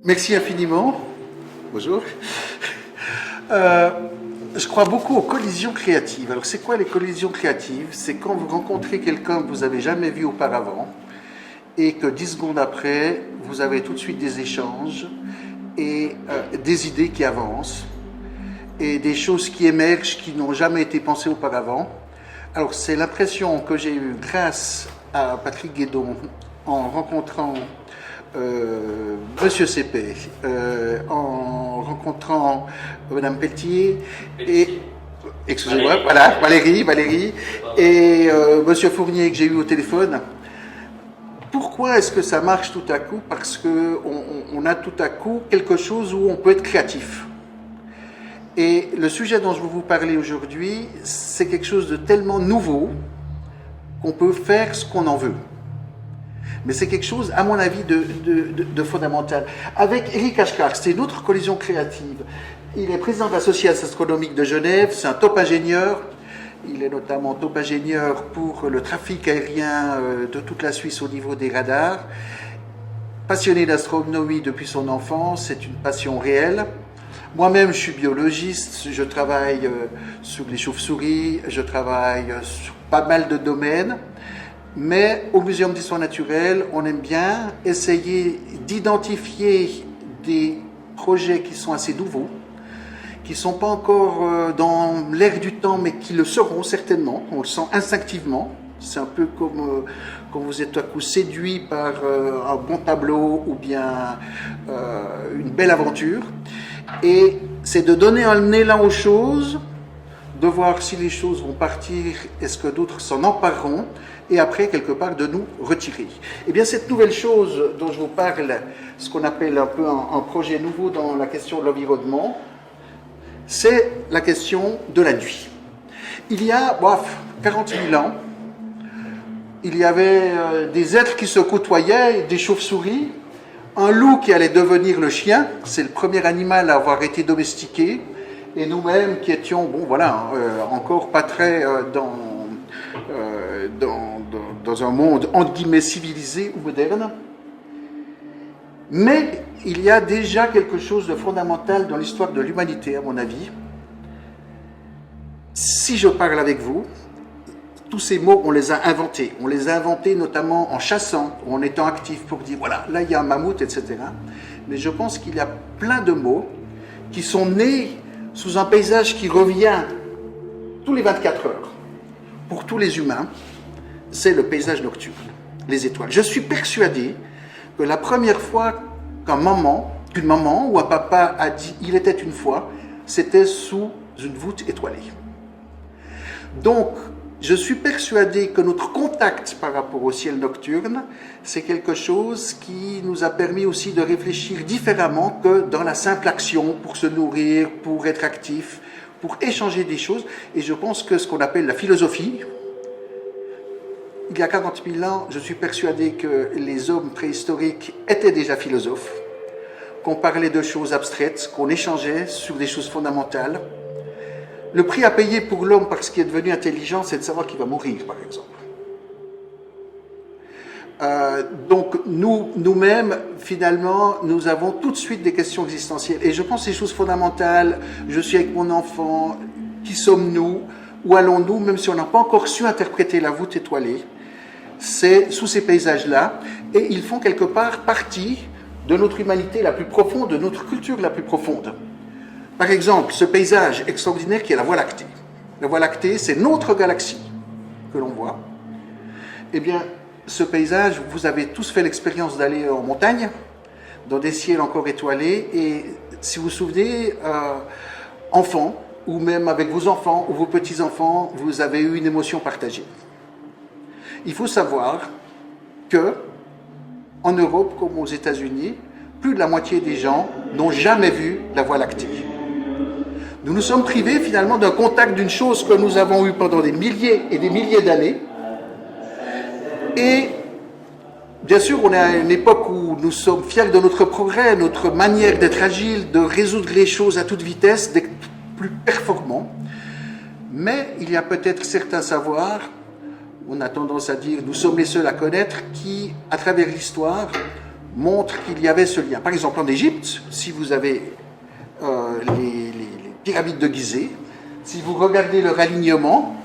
Merci infiniment. Bonjour. Je crois beaucoup aux collisions créatives. Alors, c'est quoi les collisions créatives? C'est quand vous rencontrez quelqu'un que vous n'avez jamais vu auparavant et que 10 secondes après, vous avez tout de suite des échanges et des idées qui avancent et des choses qui émergent qui n'ont jamais été pensées auparavant. Alors, c'est l'impression que j'ai eue grâce à Patrick Guédon en rencontrant Monsieur CP, en rencontrant Madame Pelletier et excusez-moi, voilà, Valérie et Monsieur Fournier que j'ai eu au téléphone. Pourquoi est-ce que ça marche tout à coup? Parce que on a tout à coup quelque chose où on peut être créatif. Et le sujet dont je veux vous parler aujourd'hui, c'est quelque chose de tellement nouveau qu'on peut faire ce qu'on en veut. Mais c'est quelque chose, à mon avis, de fondamental. Avec Éric Ashkar, c'est une autre collision créative. Il est président de l'Association astronomique de Genève, c'est un top ingénieur. Il est notamment top ingénieur pour le trafic aérien de toute la Suisse au niveau des radars. Passionné d'astronomie depuis son enfance, c'est une passion réelle. Moi-même, je suis biologiste, je travaille sur les chauves-souris, je travaille sur pas mal de domaines. Mais au Muséum d'histoire naturelle, on aime bien essayer d'identifier des projets qui sont assez nouveaux, qui ne sont pas encore dans l'air du temps, mais qui le seront certainement. On le sent instinctivement. C'est un peu comme quand vous êtes tout à coup séduit par un bon tableau ou bien une belle aventure. Et c'est de donner un élan aux choses, de voir si les choses vont partir, est-ce que d'autres s'en empareront, et après, quelque part, de nous retirer. Eh bien, cette nouvelle chose dont je vous parle, ce qu'on appelle un peu un projet nouveau dans la question de l'environnement, c'est la question de la nuit. Il y a 40 000 ans, il y avait des êtres qui se côtoyaient, des chauves-souris, un loup qui allait devenir le chien, c'est le premier animal à avoir été domestiqué, et nous-mêmes qui étions, encore pas très dans un monde entre guillemets civilisé ou moderne. Mais il y a déjà quelque chose de fondamental dans l'histoire de l'humanité, à mon avis. Si je parle avec vous, tous ces mots, on les a inventés. On les a inventés notamment en chassant, ou en étant actifs pour dire, voilà, là il y a un mammouth, etc. Mais je pense qu'il y a plein de mots qui sont nés sous un paysage qui revient tous les 24 heures. Pour tous les humains, c'est le paysage nocturne, les étoiles. Je suis persuadé que la première fois qu'une maman ou un papa a dit « il était une fois », c'était sous une voûte étoilée. Donc, je suis persuadé que notre contact par rapport au ciel nocturne, c'est quelque chose qui nous a permis aussi de réfléchir différemment que dans la simple action pour se nourrir, pour être actif, pour échanger des choses. Et je pense que ce qu'on appelle la philosophie, il y a 40 000 ans, je suis persuadé que les hommes préhistoriques étaient déjà philosophes, qu'on parlait de choses abstraites, qu'on échangeait sur des choses fondamentales. Le prix à payer pour l'homme parce qu'il est devenu intelligent, c'est de savoir qu'il va mourir, par exemple. Donc, nous-mêmes, finalement, nous avons tout de suite des questions existentielles. Et je pense que ces choses fondamentales, je suis avec mon enfant, qui sommes-nous, où allons-nous, même si on n'a pas encore su interpréter la voûte étoilée, c'est sous ces paysages-là, et ils font quelque part partie de notre humanité la plus profonde, de notre culture la plus profonde. Par exemple, ce paysage extraordinaire qui est la Voie lactée. La Voie lactée, c'est notre galaxie que l'on voit. Eh bien, ce paysage, vous avez tous fait l'expérience d'aller en montagne, dans des ciels encore étoilés, et si vous vous souvenez, enfant, ou même avec vos enfants ou vos petits-enfants, vous avez eu une émotion partagée. Il faut savoir que, en Europe comme aux États-Unis, plus de la moitié des gens n'ont jamais vu la Voie lactée. Nous nous sommes privés finalement d'un contact d'une chose que nous avons eue pendant des milliers et des milliers d'années. Et bien sûr, on est à une époque où nous sommes fiers de notre progrès, notre manière d'être agile, de résoudre les choses à toute vitesse, d'être plus performants. Mais il y a peut-être certains savoirs, on a tendance à dire, nous sommes les seuls à connaître, qui, à travers l'histoire, montrent qu'il y avait ce lien. Par exemple, en Égypte, si vous avez les pyramides de Gizeh, si vous regardez leur alignement,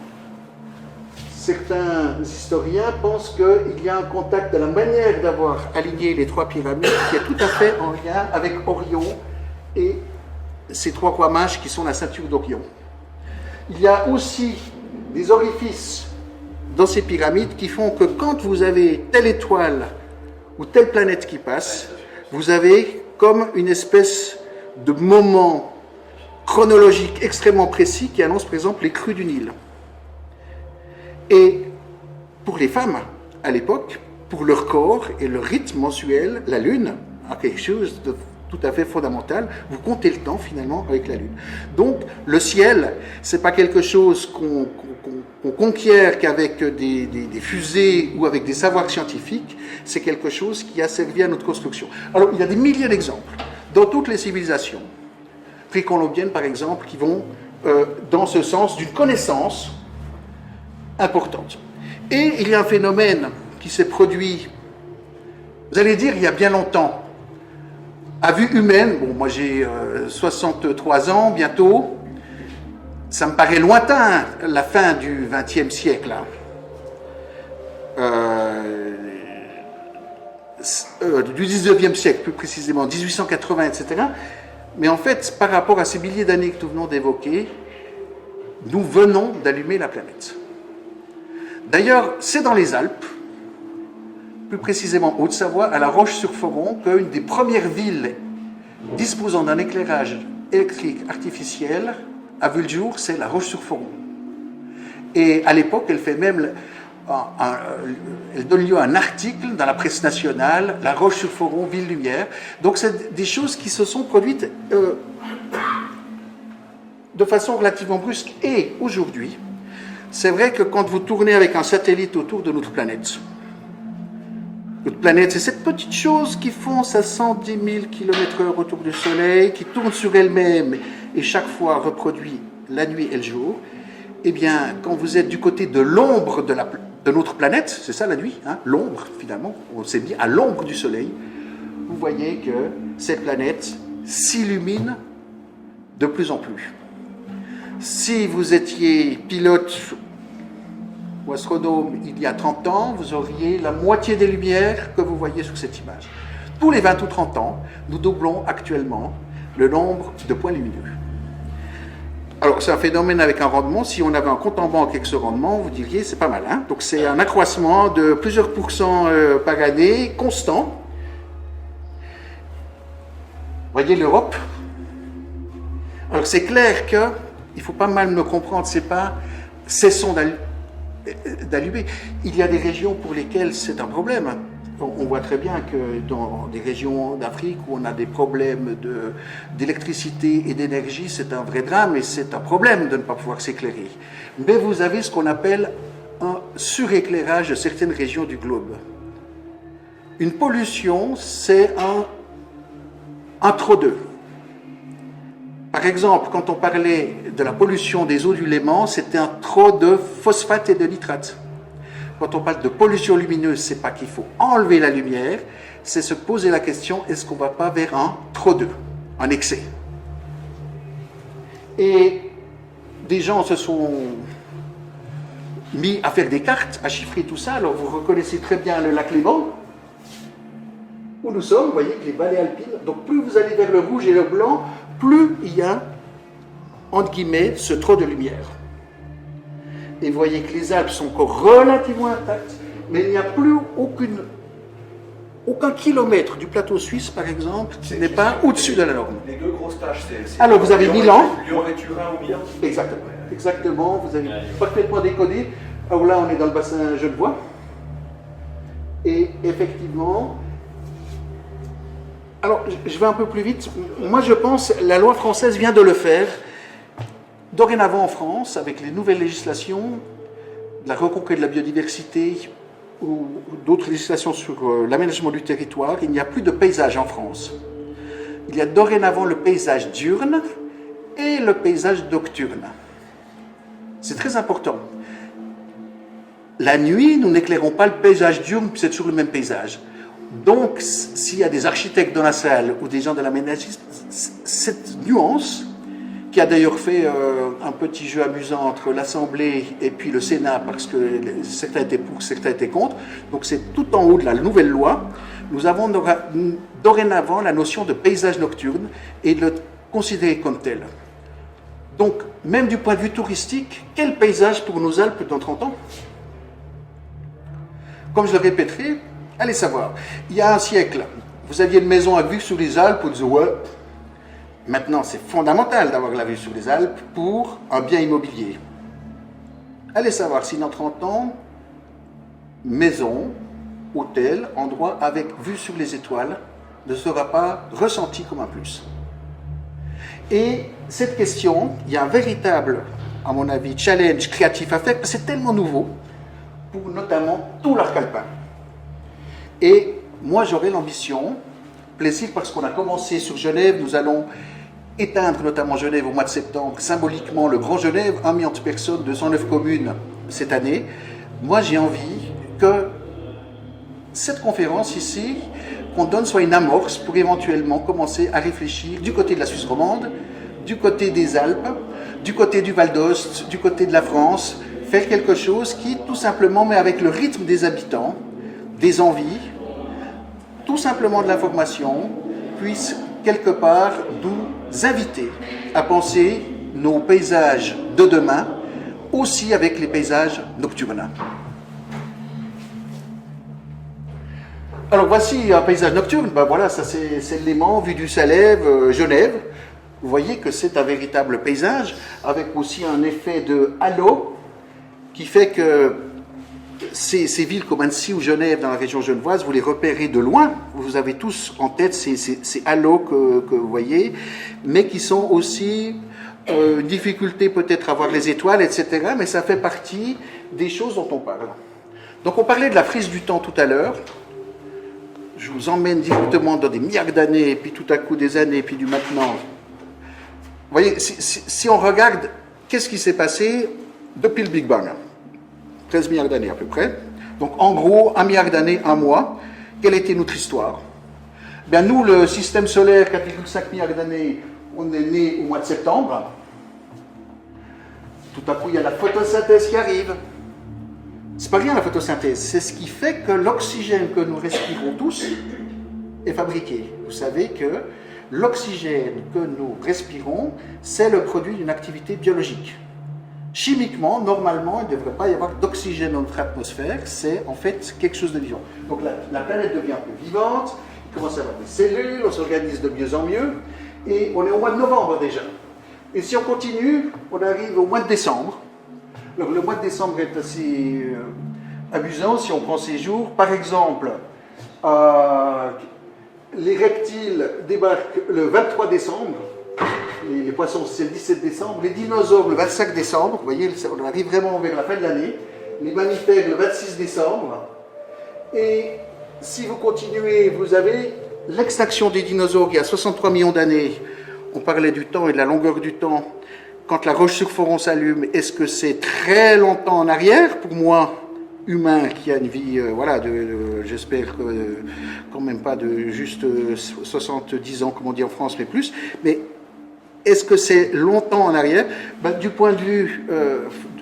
certains historiens pensent qu'il y a un contact de la manière d'avoir aligné les trois pyramides qui est tout à fait en lien avec Orion et ces trois rois mages qui sont la ceinture d'Orion. Il y a aussi des orifices dans ces pyramides qui font que quand vous avez telle étoile ou telle planète qui passe, vous avez comme une espèce de moment chronologique extrêmement précis qui annonce par exemple les crues du Nil. Et pour les femmes, à l'époque, pour leur corps et leur rythme mensuel, la Lune a quelque chose de tout à fait fondamental. Vous comptez le temps finalement avec la Lune. Donc le ciel, c'est pas quelque chose qu'on conquiert qu'avec des fusées ou avec des savoirs scientifiques, c'est quelque chose qui a servi à notre construction. Alors il y a des milliers d'exemples dans toutes les civilisations précolombiennes par exemple qui vont dans ce sens d'une connaissance importante. Et il y a un phénomène qui s'est produit, vous allez dire, il y a bien longtemps, à vue humaine. Bon, moi j'ai 63 ans bientôt, ça me paraît lointain, la fin du XXe siècle. Du XIXe siècle, plus précisément, 1880, etc. Mais en fait, par rapport à ces milliers d'années que nous venons d'évoquer, nous venons d'allumer la planète. D'ailleurs, c'est dans les Alpes, plus précisément Haute-Savoie, à La Roche-sur-Foron, qu'une des premières villes disposant d'un éclairage électrique artificiel a vu le jour, c'est La Roche-sur-Foron. Et à l'époque, elle fait même, elle donne lieu à un article dans la presse nationale, La Roche-sur-Foron, ville-lumière. Donc c'est des choses qui se sont produites de façon relativement brusque. Et aujourd'hui, c'est vrai que quand vous tournez avec un satellite autour de notre planète, c'est cette petite chose qui fonce à 110 000 km/h autour du Soleil, qui tourne sur elle-même et chaque fois reproduit la nuit et le jour. Eh bien, quand vous êtes du côté de l'ombre de notre planète, c'est ça la nuit, hein, l'ombre finalement, on s'est mis à l'ombre du Soleil, vous voyez que cette planète s'illumine de plus en plus. Si vous étiez pilote ou astronome il y a 30 ans, vous auriez la moitié des lumières que vous voyez sur cette image. Tous les 20 ou 30 ans, nous doublons actuellement le nombre de points lumineux. Alors, c'est un phénomène avec un rendement. Si on avait un compte en banque avec ce rendement, vous diriez, c'est pas mal. Hein? Donc, c'est un accroissement de plusieurs pourcents par année, constant. Voyez l'Europe. Alors, c'est clair que, il faut pas mal me comprendre, c'est pas cessons d'allumer. Il y a des régions pour lesquelles c'est un problème. On voit très bien que dans des régions d'Afrique où on a des problèmes d'électricité et d'énergie, c'est un vrai drame et c'est un problème de ne pas pouvoir s'éclairer. Mais vous avez ce qu'on appelle un suréclairage de certaines régions du globe. Une pollution, c'est un trop d'eux. Par exemple, quand on parlait de la pollution des eaux du Léman, c'était un trop de phosphate et de nitrate. Quand on parle de pollution lumineuse, c'est pas qu'il faut enlever la lumière, c'est se poser la question, est-ce qu'on va pas vers un trop d'eux, un excès? Et des gens se sont mis à faire des cartes, à chiffrer tout ça. Alors vous reconnaissez très bien le lac Léman, où nous sommes, vous voyez que les vallées alpines, donc plus vous allez vers le rouge et le blanc, plus il y a, entre guillemets, ce trop de lumière. Et vous voyez que les Alpes sont encore relativement intactes, mais il n'y a plus aucun kilomètre du plateau suisse, par exemple, qui n'est pas au-dessus de la norme. Les deux grosses tâches, c'est... Alors, vous avez Milan. Lyon et Turin ou Milan. Exactement. Exactement, vous avez parfaitement décodé. Alors là, on est dans le bassin genevois. Et effectivement... Alors, je vais un peu plus vite. Moi, je pense, la loi française vient de le faire. Dorénavant en France, avec les nouvelles législations, la reconquête de la biodiversité ou d'autres législations sur l'aménagement du territoire, il n'y a plus de paysage en France. Il y a dorénavant le paysage diurne et le paysage nocturne. C'est très important. La nuit, nous n'éclairons pas le paysage diurne, c'est toujours le même paysage. Donc, s'il y a des architectes dans la salle ou des gens de l'aménagisme, cette nuance, qui a d'ailleurs fait un petit jeu amusant entre l'Assemblée et puis le Sénat, parce que certains étaient pour, certains étaient contre, donc c'est tout en haut de la nouvelle loi, nous avons dorénavant la notion de paysage nocturne et de le considérer comme tel. Donc, même du point de vue touristique, quel paysage pour nos Alpes dans 30 ans? Comme je le répéterai, allez savoir, il y a un siècle, vous aviez une maison à vue sur les Alpes, vous disiez, ouais, maintenant c'est fondamental d'avoir la vue sur les Alpes pour un bien immobilier. Allez savoir si dans 30 ans, maison, hôtel, endroit avec vue sur les étoiles ne sera pas ressenti comme un plus. Et cette question, il y a un véritable, à mon avis, challenge créatif à faire, parce que c'est tellement nouveau, pour notamment tout l'arc alpin. Et moi, j'aurai l'ambition, plaisir, parce qu'on a commencé sur Genève, nous allons éteindre notamment Genève au mois de septembre, symboliquement le Grand Genève, 1 million de personnes, 209 communes cette année. Moi, j'ai envie que cette conférence ici, qu'on donne soit une amorce pour éventuellement commencer à réfléchir du côté de la Suisse romande, du côté des Alpes, du côté du Val d'Ost, du côté de la France, faire quelque chose qui, tout simplement, mais avec le rythme des habitants, des envies, tout simplement de l'information, puisse quelque part nous inviter à penser nos paysages de demain, aussi avec les paysages nocturnes. Alors voici un paysage nocturne, ben voilà, ça c'est le Léman, vue du Salève, Genève. Vous voyez que c'est un véritable paysage, avec aussi un effet de halo, qui fait que ces villes comme Annecy ou Genève dans la région genevoise, vous les repérez de loin, vous avez tous en tête ces halos que vous voyez, mais qui sont aussi une difficulté peut-être à voir les étoiles, etc., mais ça fait partie des choses dont on parle. Donc on parlait de la frise du temps tout à l'heure. Je vous emmène directement dans des milliards d'années, et puis tout à coup des années, et puis du maintenant. Vous voyez, si on regarde, qu'est-ce qui s'est passé depuis le Big Bang? 13 milliards d'années à peu près. Donc en gros, 1 milliard d'années, un mois. Quelle était notre histoire? Bien, nous, le système solaire, 4,5 milliards d'années, on est né au mois de septembre. Tout à coup, il y a la photosynthèse qui arrive. C'est pas rien la photosynthèse, c'est ce qui fait que l'oxygène que nous respirons tous est fabriqué. Vous savez que l'oxygène que nous respirons, c'est le produit d'une activité biologique. Chimiquement, normalement, il ne devrait pas y avoir d'oxygène dans notre atmosphère, c'est en fait quelque chose de vivant. Donc la planète devient un peu vivante, il commence à y avoir des cellules, on s'organise de mieux en mieux, et on est au mois de novembre déjà. Et si on continue, on arrive au mois de décembre. Alors, le mois de décembre est assez amusant si on prend ces jours. Par exemple, les reptiles débarquent le 23 décembre, les poissons c'est le 17 décembre, les dinosaures le 25 décembre, vous voyez, on arrive vraiment vers la fin de l'année, les mammifères le 26 décembre, et si vous continuez, vous avez l'extinction des dinosaures il y a 63 millions d'années. On parlait du temps et de la longueur du temps. Quand la roche-sur-Foron s'allume, est-ce que c'est très longtemps en arrière pour moi, humain, qui a une vie, voilà, j'espère que quand même pas de juste 70 ans, comme on dit en France, mais plus. Mais est-ce que c'est longtemps en arrière? Du point de vue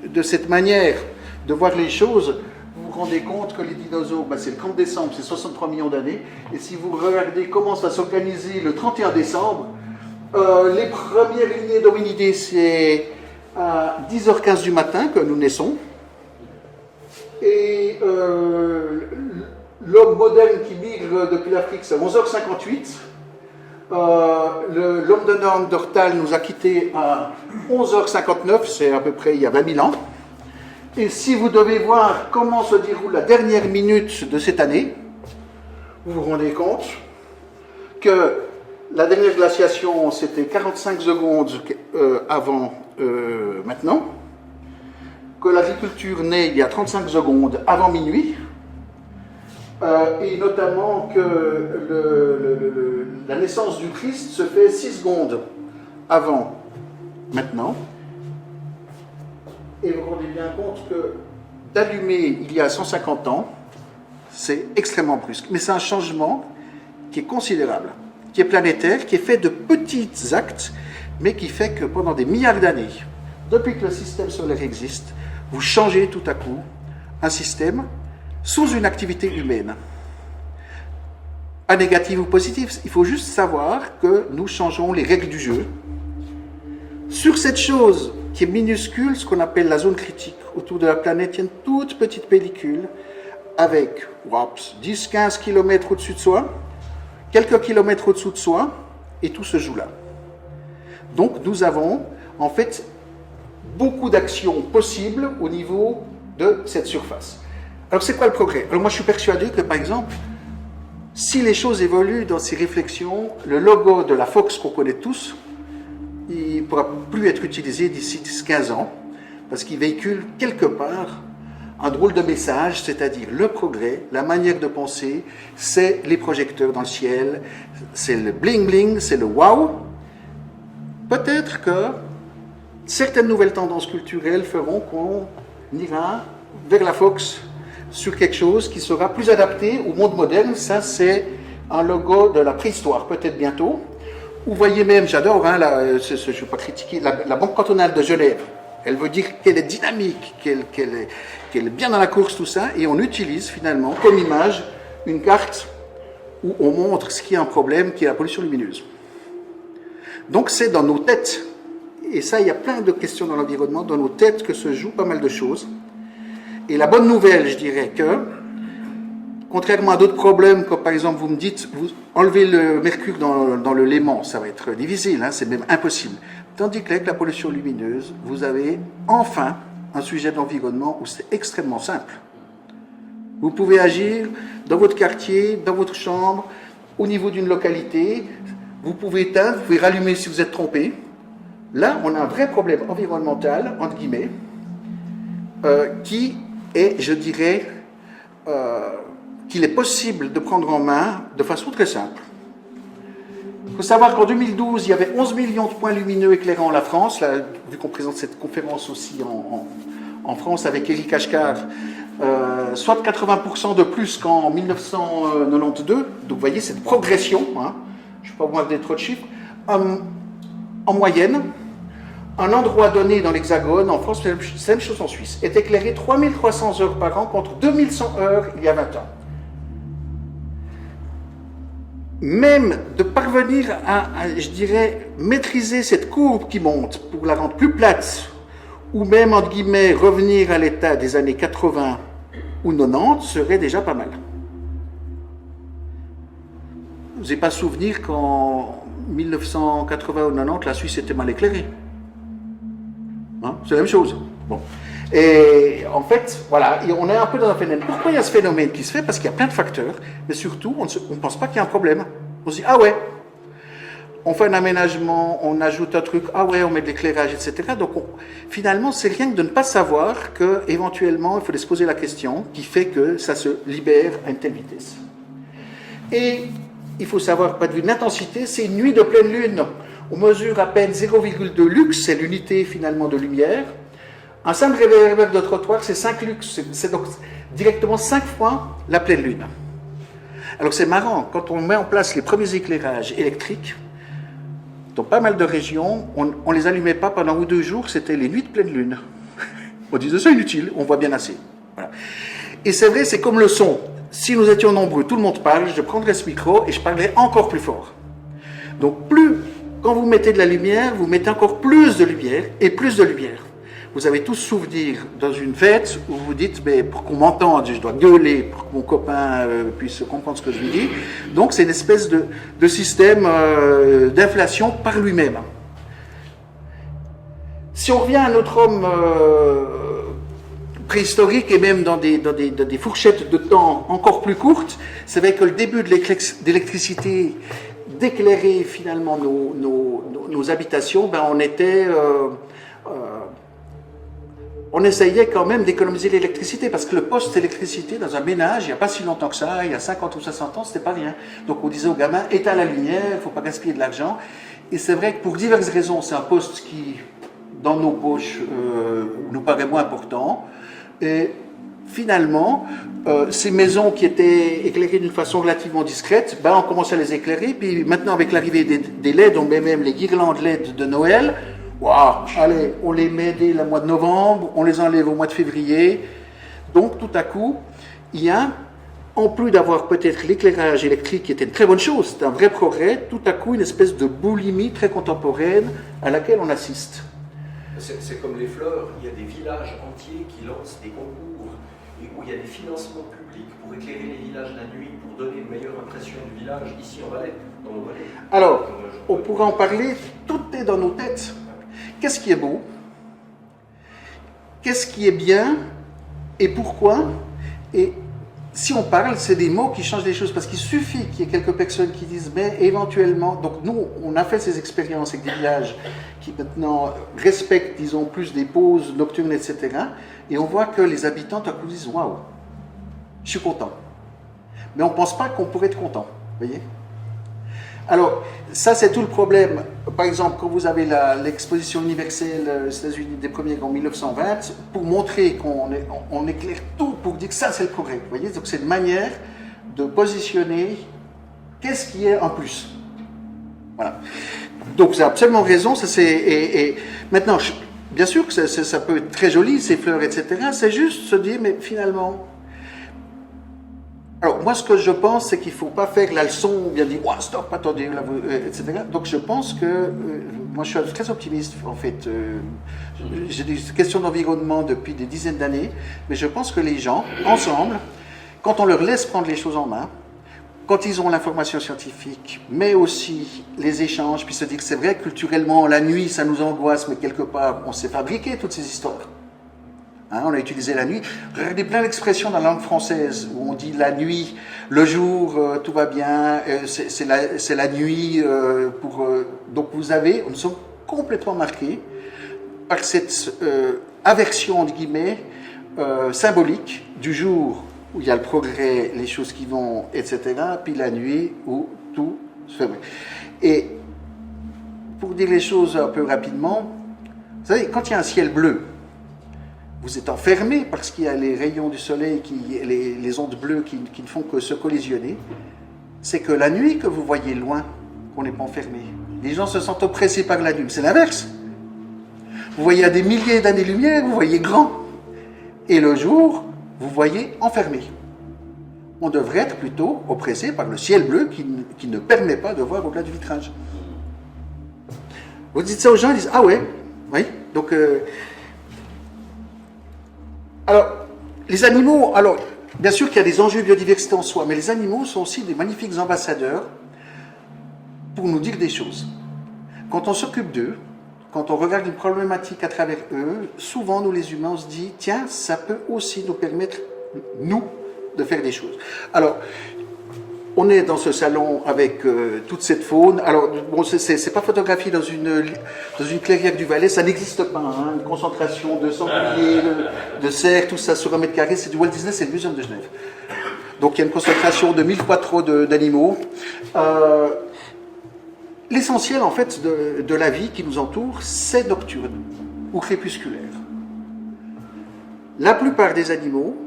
de cette manière de voir les choses, vous vous rendez compte que les dinosaures, c'est le 30 décembre, c'est 63 millions d'années. Et si vous regardez comment ça s'organise le 31 décembre, les premières lignées d'hominidés, c'est à 10h15 du matin que nous naissons. Et l'homme moderne qui migre depuis l'Afrique, c'est à 11h58. L'homme de Néandertal nous a quittés à 11h59, c'est à peu près il y a 20 000 ans. Et si vous devez voir comment se déroule la dernière minute de cette année, vous vous rendez compte que la dernière glaciation, c'était 45 secondes avant maintenant, que l'agriculture naît il y a 35 secondes avant minuit, et notamment que la naissance du Christ se fait 6 secondes avant maintenant. Et vous vous rendez bien compte que d'allumer il y a 150 ans, C'est extrêmement brusque. Mais c'est un changement qui est considérable, qui est planétaire, qui est fait de petits actes, mais qui fait que pendant des milliards d'années, depuis que le système solaire existe, vous changez tout à coup un système sous une activité humaine. Pas négative ou positive, il faut juste savoir que nous changeons les règles du jeu. Sur cette chose qui est minuscule, ce qu'on appelle la zone critique, autour de la planète, il y a une toute petite pellicule avec 10-15 km au-dessus de soi, quelques kilomètres au-dessous de soi, et tout se joue là. Donc nous avons en fait beaucoup d'actions possibles au niveau de cette surface. Alors c'est quoi le progrès? Alors moi je suis persuadé que par exemple, si les choses évoluent dans ces réflexions, le logo de la Fox qu'on connaît tous, il ne pourra plus être utilisé d'ici 15 ans, parce qu'il véhicule quelque part un drôle de message, c'est-à-dire le progrès, la manière de penser, c'est les projecteurs dans le ciel, c'est le bling-bling, c'est le wow. Peut-être que certaines nouvelles tendances culturelles feront qu'on ira vers la Fox sur quelque chose qui sera plus adapté au monde moderne. Ça, c'est un logo de la préhistoire, peut-être bientôt. Vous voyez même, j'adore, hein, je ne vais pas critiquer, la Banque cantonale de Genève. Elle veut dire qu'elle est dynamique, qu'elle est bien dans la course, tout ça, et on utilise finalement comme image une carte où on montre ce qui est un problème, qui est la pollution lumineuse. Donc c'est dans nos têtes, et ça, il y a plein de questions dans l'environnement, dans nos têtes que se jouent pas mal de choses. Et la bonne nouvelle, je dirais que, contrairement à d'autres problèmes, comme par exemple, vous me dites, vous enlevez le mercure dans le Léman, ça va être difficile, hein, c'est même impossible. Tandis qu'avec la pollution lumineuse, vous avez enfin un sujet d'environnement où c'est extrêmement simple. Vous pouvez agir dans votre quartier, dans votre chambre, au niveau d'une localité, vous pouvez éteindre, vous pouvez rallumer si vous êtes trompé. Là, on a un vrai problème environnemental, entre guillemets, qui est, je dirais, qu'il est possible de prendre en main de façon très simple. Il faut savoir qu'en 2012, il y avait 11 millions de points lumineux éclairant la France, là, vu qu'on présente cette conférence aussi en France avec Éric Ashkar, soit 80% de plus qu'en 1992. Donc vous voyez cette progression, hein, je ne vais pas vous donner trop de chiffres. En moyenne, un endroit donné dans l'Hexagone, en France, c'est la même chose en Suisse, est éclairé 3300 heures par an contre 2100 heures il y a 20 ans. Même de parvenir à, je dirais, maîtriser cette courbe qui monte pour la rendre plus plate, ou même, entre guillemets, revenir à l'état des années 80 ou 90, serait déjà pas mal. Vous n'avez pas souvenir qu'en 1980 ou 90, la Suisse était mal éclairée. Hein, c'est la même chose. Bon. Et en fait, voilà, on est un peu dans un phénomène. Pourquoi il y a ce phénomène qui se fait? Parce qu'il y a plein de facteurs, mais surtout, on ne pense pas qu'il y a un problème. On se dit, ah ouais, on fait un aménagement, on ajoute un truc, ah ouais, on met de l'éclairage, etc. Donc finalement, c'est rien que de ne pas savoir qu'éventuellement, il faut se poser la question qui fait que ça se libère à une telle vitesse. Et il faut savoir, pas de vue de l'intensité, c'est une nuit de pleine lune. On mesure à peine 0,2 lux, c'est l'unité finalement de lumière. Un simple réverbère de trottoir, c'est 5 lux, c'est donc directement 5 fois la pleine lune. Alors c'est marrant, quand on met en place les premiers éclairages électriques, dans pas mal de régions, on ne les allumait pas pendant 1 ou 2 jours, c'était les nuits de pleine lune. On disait c'est inutile, on voit bien assez. Voilà. Et c'est vrai, c'est comme le son. Si nous étions nombreux, tout le monde parle, je prendrais ce micro et je parlerais encore plus fort. Donc quand vous mettez de la lumière, vous mettez encore plus de lumière et plus de lumière. Vous avez tous souvenir dans une fête où vous dites, mais pour qu'on m'entende, je dois gueuler pour que mon copain puisse comprendre ce que je lui dis. Donc c'est une espèce de système d'inflation par lui-même. Si on revient à notre homme préhistorique et même dans des fourchettes de temps encore plus courtes, c'est vrai que le début de l'électricité, d'éclairer finalement nos habitations, ben on essayait quand même d'économiser l'électricité, parce que le poste d'électricité dans un ménage, il n'y a pas si longtemps que ça, il y a 50 ou 60 ans, c'était pas rien. Donc on disait aux gamins, éteins la lumière, il ne faut pas gaspiller de l'argent. Et c'est vrai que pour diverses raisons, c'est un poste qui, dans nos poches, nous paraît moins important. Et finalement, ces maisons qui étaient éclairées d'une façon relativement discrète, ben, on commence à les éclairer. Puis maintenant, avec l'arrivée des LED, on met même les guirlandes LED de Noël. Waouh, allez, on les met dès le mois de novembre, on les enlève au mois de février. Donc, tout à coup, il y a, en plus d'avoir peut-être l'éclairage électrique qui était une très bonne chose, c'est un vrai progrès, tout à coup, une espèce de boulimie très contemporaine à laquelle on assiste. C'est comme les fleurs, il y a des villages entiers qui lancent des concours et où il y a des financements publics pour éclairer les villages la nuit, pour donner une meilleure impression du village, ici en Valais, dans nos vallées. Alors, on pourra en parler, tout est dans nos têtes. Qu'est-ce qui est beau? Qu'est-ce qui est bien? Et pourquoi? Et si on parle, c'est des mots qui changent les choses, parce qu'il suffit qu'il y ait quelques personnes qui disent, mais éventuellement, donc nous, on a fait ces expériences avec des villages qui maintenant respectent, disons, plus des pauses nocturnes, etc. Et on voit que les habitants, tout à coup, disent, waouh, je suis content. Mais on ne pense pas qu'on pourrait être content, vous voyez? Alors, ça, c'est tout le problème. Par exemple, quand vous avez l'exposition universelle aux États-Unis des premiers en 1920, pour montrer qu'on éclaire tout, pour dire que ça, c'est le progrès. Vous voyez, donc c'est une manière de positionner qu'est-ce qui est en plus. Voilà. Donc, vous avez absolument raison. Ça, et maintenant, bien sûr que ça peut être très joli, ces fleurs, etc. C'est juste se dire, mais finalement... Alors, moi, ce que je pense, c'est qu'il ne faut pas faire la leçon ou bien dire « Oh, stop, attendez, là, etc. » Donc, je pense que... moi, je suis très optimiste, en fait. J'ai des questions d'environnement depuis des dizaines d'années, mais je pense que les gens, ensemble, quand on leur laisse prendre les choses en main, quand ils ont l'information scientifique, mais aussi les échanges, puis se dire que c'est vrai, culturellement, la nuit, ça nous angoisse, mais quelque part, on s'est fabriqué toutes ces histoires. Hein, on a utilisé la nuit. Regardez plein d'expressions dans la langue française où on dit la nuit, le jour, tout va bien, c'est la nuit. Donc nous sommes complètement marqués par cette aversion, entre guillemets, symbolique du jour où il y a le progrès, les choses qui vont, etc., puis la nuit où tout se fait. Et pour dire les choses un peu rapidement, vous savez, quand il y a un ciel bleu, vous êtes enfermé parce qu'il y a les rayons du soleil, les ondes bleues qui ne font que se collisionner. C'est que la nuit que vous voyez loin, qu'on n'est pas enfermé. Les gens se sentent oppressés par la nuit. C'est l'inverse. Vous voyez à des milliers d'années-lumière, vous voyez grand. Et le jour, vous voyez enfermé. On devrait être plutôt oppressé par le ciel bleu qui ne permet pas de voir au-delà du vitrage. Vous dites ça aux gens, ils disent « Ah ouais, oui, donc... Alors, les animaux, alors, bien sûr qu'il y a des enjeux de biodiversité en soi, mais les animaux sont aussi des magnifiques ambassadeurs pour nous dire des choses. Quand on s'occupe d'eux, quand on regarde une problématique à travers eux, souvent, nous les humains, on se dit, tiens, ça peut aussi nous permettre, nous, de faire des choses. Alors, on est dans ce salon avec toute cette faune. Alors, bon, c'est pas photographié dans une clairière du Valais, ça n'existe pas. Hein, une concentration de sangliers, de cerfs, tout ça sur 1 mètre carré, c'est du Walt Disney, c'est le Muséum de Genève. Donc, il y a une concentration de 1000 fois trop d'animaux. L'essentiel, en fait, de la vie qui nous entoure, c'est nocturne ou crépusculaire. La plupart des animaux,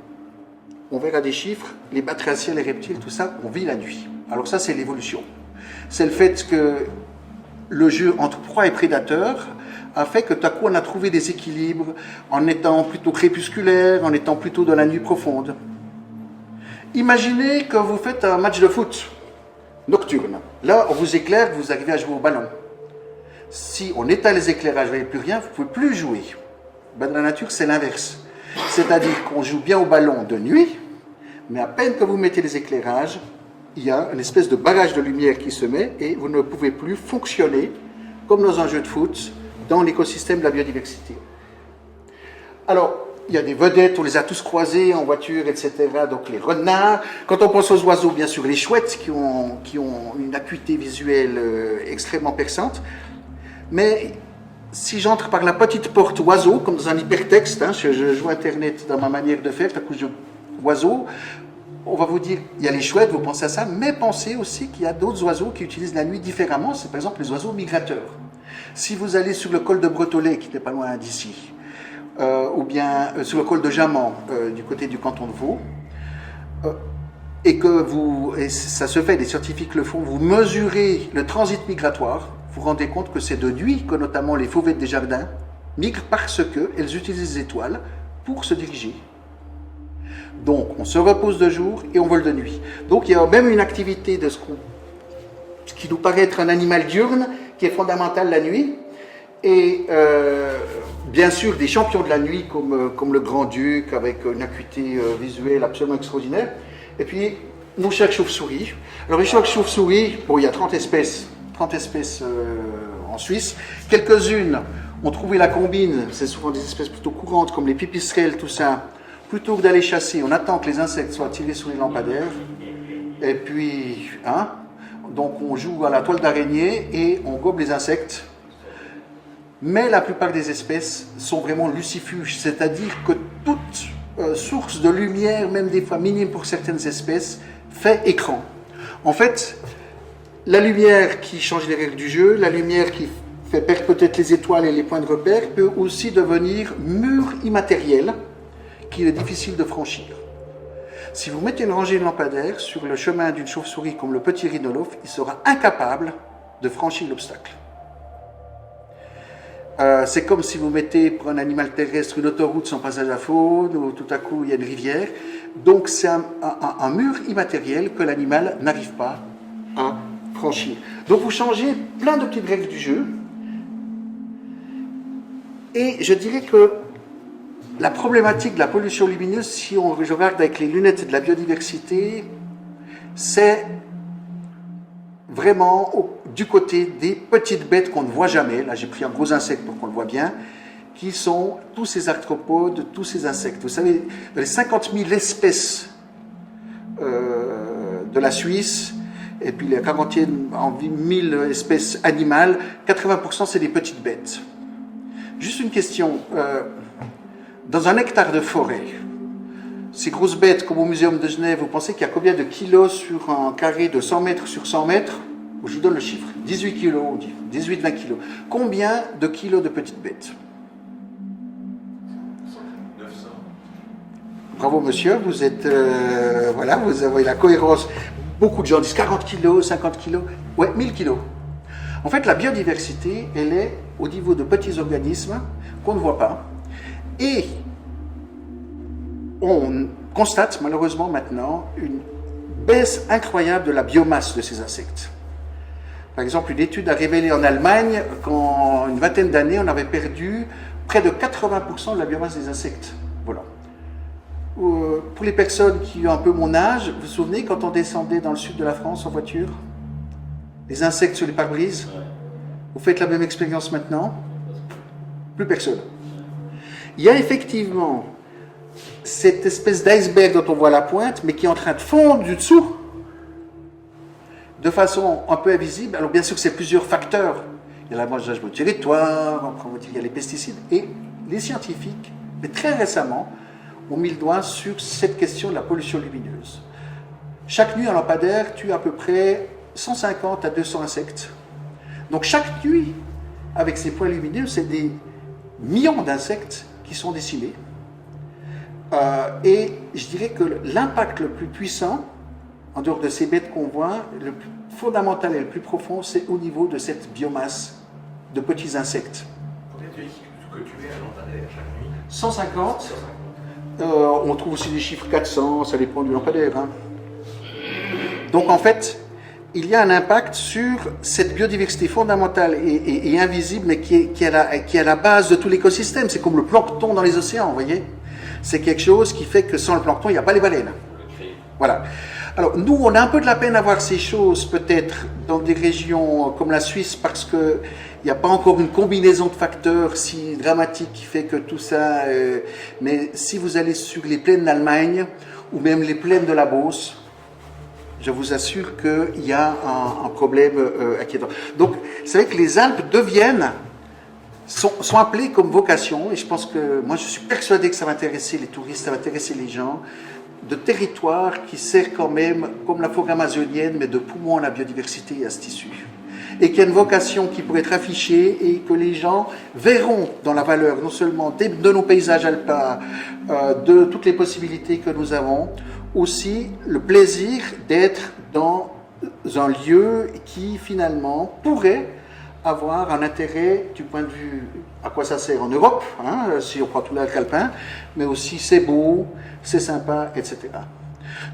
on verra des chiffres, les batraciens, les reptiles, tout ça, on vit la nuit. Alors ça, c'est l'évolution. C'est le fait que le jeu entre proie et prédateur a fait que tout à coup, on a trouvé des équilibres en étant plutôt crépusculaire, en étant plutôt dans la nuit profonde. Imaginez que vous faites un match de foot nocturne. Là, on vous éclaire, vous arrivez à jouer au ballon. Si on éteint les éclairages, vous n'avez plus rien, vous ne pouvez plus jouer. Ben, dans la nature, c'est l'inverse. C'est-à-dire qu'on joue bien au ballon de nuit, mais à peine que vous mettez les éclairages, il y a une espèce de barrage de lumière qui se met et vous ne pouvez plus fonctionner comme dans un jeu de foot dans l'écosystème de la biodiversité. Alors, il y a des vedettes, on les a tous croisés en voiture, etc. Donc les renards. Quand on pense aux oiseaux, bien sûr, les chouettes qui ont une acuité visuelle extrêmement perçante. Mais si j'entre par la petite porte oiseau, comme dans un hypertexte, hein, je joue Internet dans ma manière de faire, à coup je oiseau, on va vous dire, il y a les chouettes, vous pensez à ça, mais pensez aussi qu'il y a d'autres oiseaux qui utilisent la nuit différemment, c'est par exemple les oiseaux migrateurs. Si vous allez sur le col de Bretolet, qui n'est pas loin d'ici, ou bien sur le col de Jaman, du côté du canton de Vaud, et ça se fait, les scientifiques le font, vous mesurez le transit migratoire, vous vous rendez compte que c'est de nuit que notamment les fauvettes des jardins migrent parce qu'elles utilisent les étoiles pour se diriger. Donc on se repose de jour et on vole de nuit. Donc il y a même une activité de ce qui nous paraît être un animal diurne qui est fondamental la nuit. Et bien sûr des champions de la nuit comme le Grand-Duc avec une acuité visuelle absolument extraordinaire. Et puis nos chers chauves-souris. Alors les chauves-souris, bon, il y a 30 espèces en Suisse. Quelques-unes ont trouvé la combine, c'est souvent des espèces plutôt courantes comme les pipistrelles, tout ça. Plutôt que d'aller chasser, on attend que les insectes soient tirés sur les lampadaires. Et puis, donc on joue à la toile d'araignée et on gobe les insectes. Mais la plupart des espèces sont vraiment lucifuges, c'est-à-dire que toute source de lumière, même des fois minime pour certaines espèces, fait écran. En fait, la lumière qui change les règles du jeu, la lumière qui fait perdre peut-être les étoiles et les points de repère, peut aussi devenir mur immatériel qu'il est difficile de franchir. Si vous mettez une rangée de lampadaires sur le chemin d'une chauve-souris comme le petit rhinolophe, il sera incapable de franchir l'obstacle. C'est comme si vous mettez pour un animal terrestre une autoroute sans passage à faune, où tout à coup il y a une rivière. Donc c'est un mur immatériel que l'animal n'arrive pas à franchir. Donc vous changez plein de petites règles du jeu. Et je dirais que la problématique de la pollution lumineuse, si on regarde avec les lunettes de la biodiversité, c'est vraiment du côté des petites bêtes qu'on ne voit jamais. Là, j'ai pris un gros insecte pour qu'on le voit bien, qui sont tous ces arthropodes, tous ces insectes. Vous savez, dans les 50 000 espèces de la Suisse, et puis les 40 000 espèces animales, 80% c'est des petites bêtes. Juste une question. Dans un hectare de forêt, ces grosses bêtes comme au Muséum de Genève, vous pensez qu'il y a combien de kilos sur un carré de 100 mètres sur 100 mètres? Je vous donne le chiffre. 18 kilos, on dit. 18-20 kilos. Combien de kilos de petites bêtes? 900. Bravo monsieur, vous êtes... voilà, vous avez la cohérence. Beaucoup de gens disent 40 kilos, 50 kilos. Ouais, 1000 kilos. En fait, la biodiversité, elle est au niveau de petits organismes qu'on ne voit pas. Et on constate malheureusement maintenant une baisse incroyable de la biomasse de ces insectes. Par exemple, une étude a révélé en Allemagne qu'en une vingtaine d'années, on avait perdu près de 80% de la biomasse des insectes. Voilà. Pour les personnes qui ont un peu mon âge, vous vous souvenez quand on descendait dans le sud de la France en voiture? Les insectes sur les pare-brises? Vous faites la même expérience maintenant? Plus personne. Il y a effectivement cette espèce d'iceberg dont on voit la pointe, mais qui est en train de fondre du dessous, de façon un peu invisible. Alors bien sûr que c'est plusieurs facteurs. Il y a l'aménagement du territoire, il y a les pesticides, et les scientifiques, mais très récemment, ont mis le doigt sur cette question de la pollution lumineuse. Chaque nuit, un lampadaire tue à peu près 150 à 200 insectes. Donc chaque nuit, avec ces points lumineux, c'est des millions d'insectes qui sont décimés. Et je dirais que l'impact le plus puissant, en dehors de ces bêtes qu'on voit, le plus fondamental et le plus profond, c'est au niveau de cette biomasse de petits insectes. Combien tu dis que tu es un lampadaire chaque nuit? 150. On trouve aussi des chiffres 400, ça dépend du lampadaire. Hein. Donc en fait, il y a un impact sur cette biodiversité fondamentale et invisible, mais qui est à la base de tout l'écosystème. C'est comme le plancton dans les océans, vous voyez. C'est quelque chose qui fait que sans le plancton, il n'y a pas les baleines. Voilà. Alors, nous, on a un peu de la peine à voir ces choses, peut-être, dans des régions comme la Suisse, parce qu'il n'y a pas encore une combinaison de facteurs si dramatique qui fait que tout ça... mais si vous allez sur les plaines d'Allemagne, ou même les plaines de la Beauce, je vous assure qu'il y a un problème inquiétant. Donc, c'est vrai que les Alpes sont appelées comme vocation, et je pense que, moi je suis persuadé que ça va intéresser les touristes, ça va intéresser les gens, de territoire qui sert quand même, comme la forêt amazonienne, mais de poumon à la biodiversité et à ce tissu. et qu'il y a une vocation qui pourrait être affichée et que les gens verront dans la valeur non seulement de nos paysages alpins, de toutes les possibilités que nous avons, aussi le plaisir d'être dans un lieu qui finalement pourrait avoir un intérêt du point de vue à quoi ça sert en Europe, hein, si on prend tout l'arc alpin, mais aussi c'est beau, c'est sympa, etc.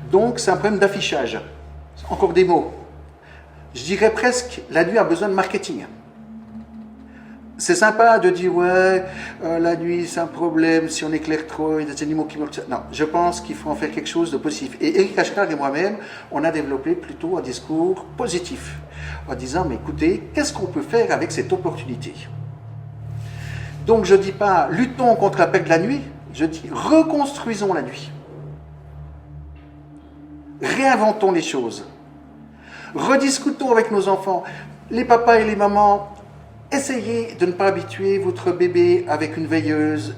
Donc c'est un problème d'affichage. Encore des mots. Je dirais presque, la nuit a besoin de marketing. C'est sympa de dire, ouais, la nuit c'est un problème, si on éclaire trop, il y a des animaux qui meurent. Non, je pense qu'il faut en faire quelque chose de positif. Et Eric Ashkar et moi-même, on a développé plutôt un discours positif, en disant, mais écoutez, qu'est-ce qu'on peut faire avec cette opportunité? Donc je ne dis pas, luttons contre la perte de la nuit, je dis, reconstruisons la nuit. Réinventons les choses. Rediscutons avec nos enfants. Les papas et les mamans, essayez de ne pas habituer votre bébé avec une veilleuse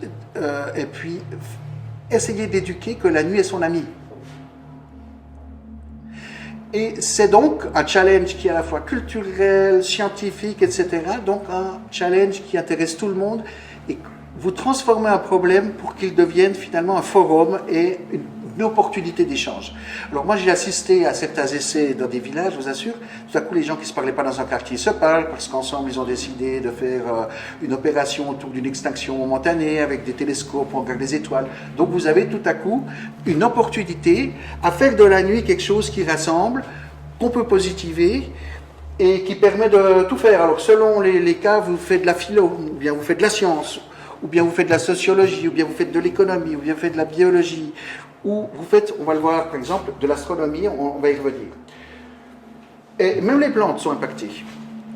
et puis essayez d'éduquer que la nuit est son ami. Et c'est donc un challenge qui est à la fois culturel, scientifique, etc. Donc un challenge qui intéresse tout le monde et vous transformez un problème pour qu'il devienne finalement un forum et une opportunité d'échange. Alors moi j'ai assisté à certains essais dans des villages, je vous assure, tout à coup les gens qui ne se parlaient pas dans un quartier se parlent parce qu'ensemble ils ont décidé de faire une opération autour d'une extinction momentanée avec des télescopes pour regarder les étoiles. Donc vous avez tout à coup une opportunité à faire de la nuit quelque chose qui rassemble, qu'on peut positiver et qui permet de tout faire. Alors selon les cas, vous faites de la philo, ou bien vous faites de la science, ou bien vous faites de la sociologie, ou bien vous faites de l'économie, ou bien vous faites de la biologie, ou vous faites, on va le voir par exemple, de l'astronomie, on va y revenir. Et même les plantes sont impactées.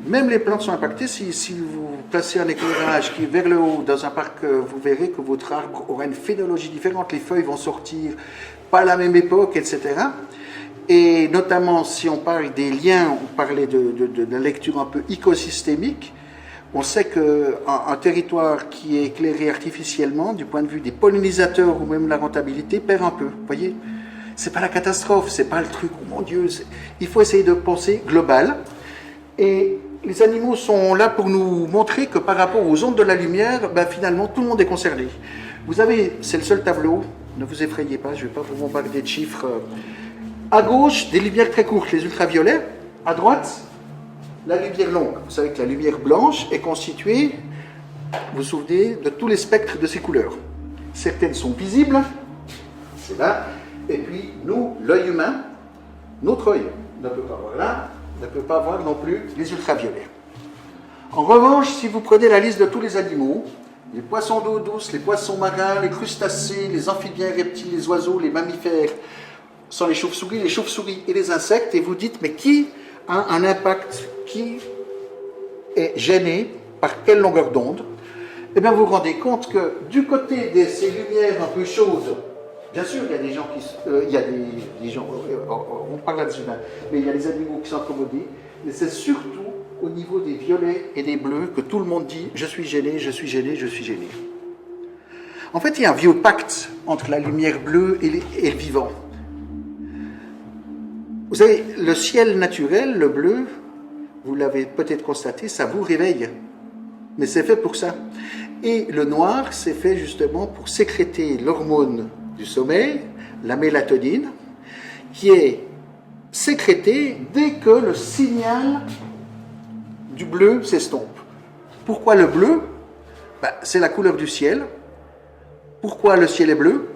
Même les plantes sont impactées. Si vous placez un éclairage qui est vers le haut dans un parc, vous verrez que votre arbre aura une phénologie différente. Les feuilles vont sortir pas à la même époque, etc. Et notamment, si on parle des liens, on parlait de la lecture un peu écosystémique, on sait qu'un territoire qui est éclairé artificiellement, du point de vue des pollinisateurs ou même la rentabilité, perd un peu. Vous voyez, c'est pas la catastrophe, c'est pas le truc, oh mon Dieu, il faut essayer de penser global. Et les animaux sont là pour nous montrer que par rapport aux ondes de la lumière, ben finalement, tout le monde est concerné. Vous avez, c'est le seul tableau, ne vous effrayez pas, je ne vais pas vous bombarder de chiffres. À gauche, des lumières très courtes, les ultraviolets. À droite, la lumière longue. Vous savez que la lumière blanche est constituée, vous vous souvenez, de tous les spectres de ces couleurs. Certaines sont visibles, c'est là, et puis nous, l'œil humain, notre œil ne peut pas voir là, ne peut pas voir non plus les ultraviolets. En revanche, si vous prenez la liste de tous les animaux, les poissons d'eau douce, les poissons marins, les crustacés, les amphibiens, reptiles, les oiseaux, les mammifères, sont les chauves-souris et les insectes, et vous dites, mais qui a un impact, qui est gêné par quelle longueur d'onde? Eh bien, vous vous rendez compte que du côté de ces lumières un peu chaudes, bien sûr, il y a des gens on parle là-dessus, mais il y a des animaux qui sont accommodés, mais c'est surtout au niveau des violets et des bleus que tout le monde dit « je suis gêné, je suis gêné, je suis gêné ». En fait, il y a un vieux pacte entre la lumière bleue et le vivant. Vous savez, le ciel naturel, le bleu, vous l'avez peut-être constaté, ça vous réveille. Mais c'est fait pour ça. Et le noir, c'est fait justement pour sécréter l'hormone du sommeil, la mélatonine, qui est sécrétée dès que le signal du bleu s'estompe. Pourquoi le bleu? C'est la couleur du ciel. Pourquoi le ciel est bleu?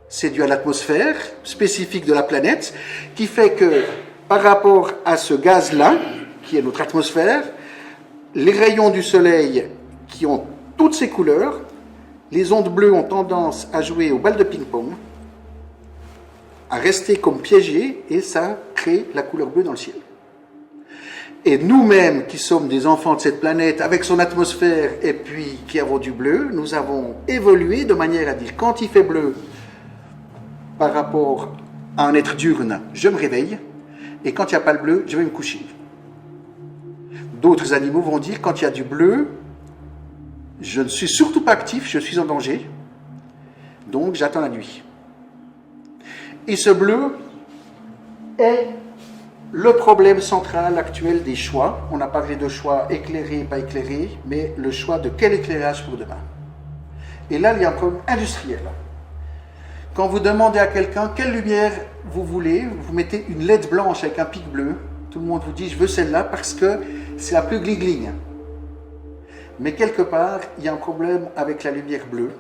C'est dû à l'atmosphère spécifique de la planète, qui fait que par rapport à ce gaz-là, qui est notre atmosphère, les rayons du soleil qui ont toutes ces couleurs, les ondes bleues ont tendance à jouer aux balles de ping-pong, à rester comme piégées, et ça crée la couleur bleue dans le ciel. Et nous-mêmes, qui sommes des enfants de cette planète, avec son atmosphère, et puis qui avons du bleu, nous avons évolué de manière à dire, quand il fait bleu, par rapport à un être diurne, je me réveille, et quand il n'y a pas le bleu, je vais me coucher. D'autres animaux vont dire, quand il y a du bleu, je ne suis surtout pas actif, je suis en danger, donc j'attends la nuit. Et ce bleu est le problème central actuel des choix. On a parlé de choix éclairés, pas éclairés, mais le choix de quel éclairage pour demain. Et là, il y a un problème industriel. Quand vous demandez à quelqu'un quelle lumière vous voulez, vous mettez une LED blanche avec un pic bleu. Tout le monde vous dit, je veux celle-là parce que c'est la plus gling-gling. Mais quelque part, il y a un problème avec la lumière bleue.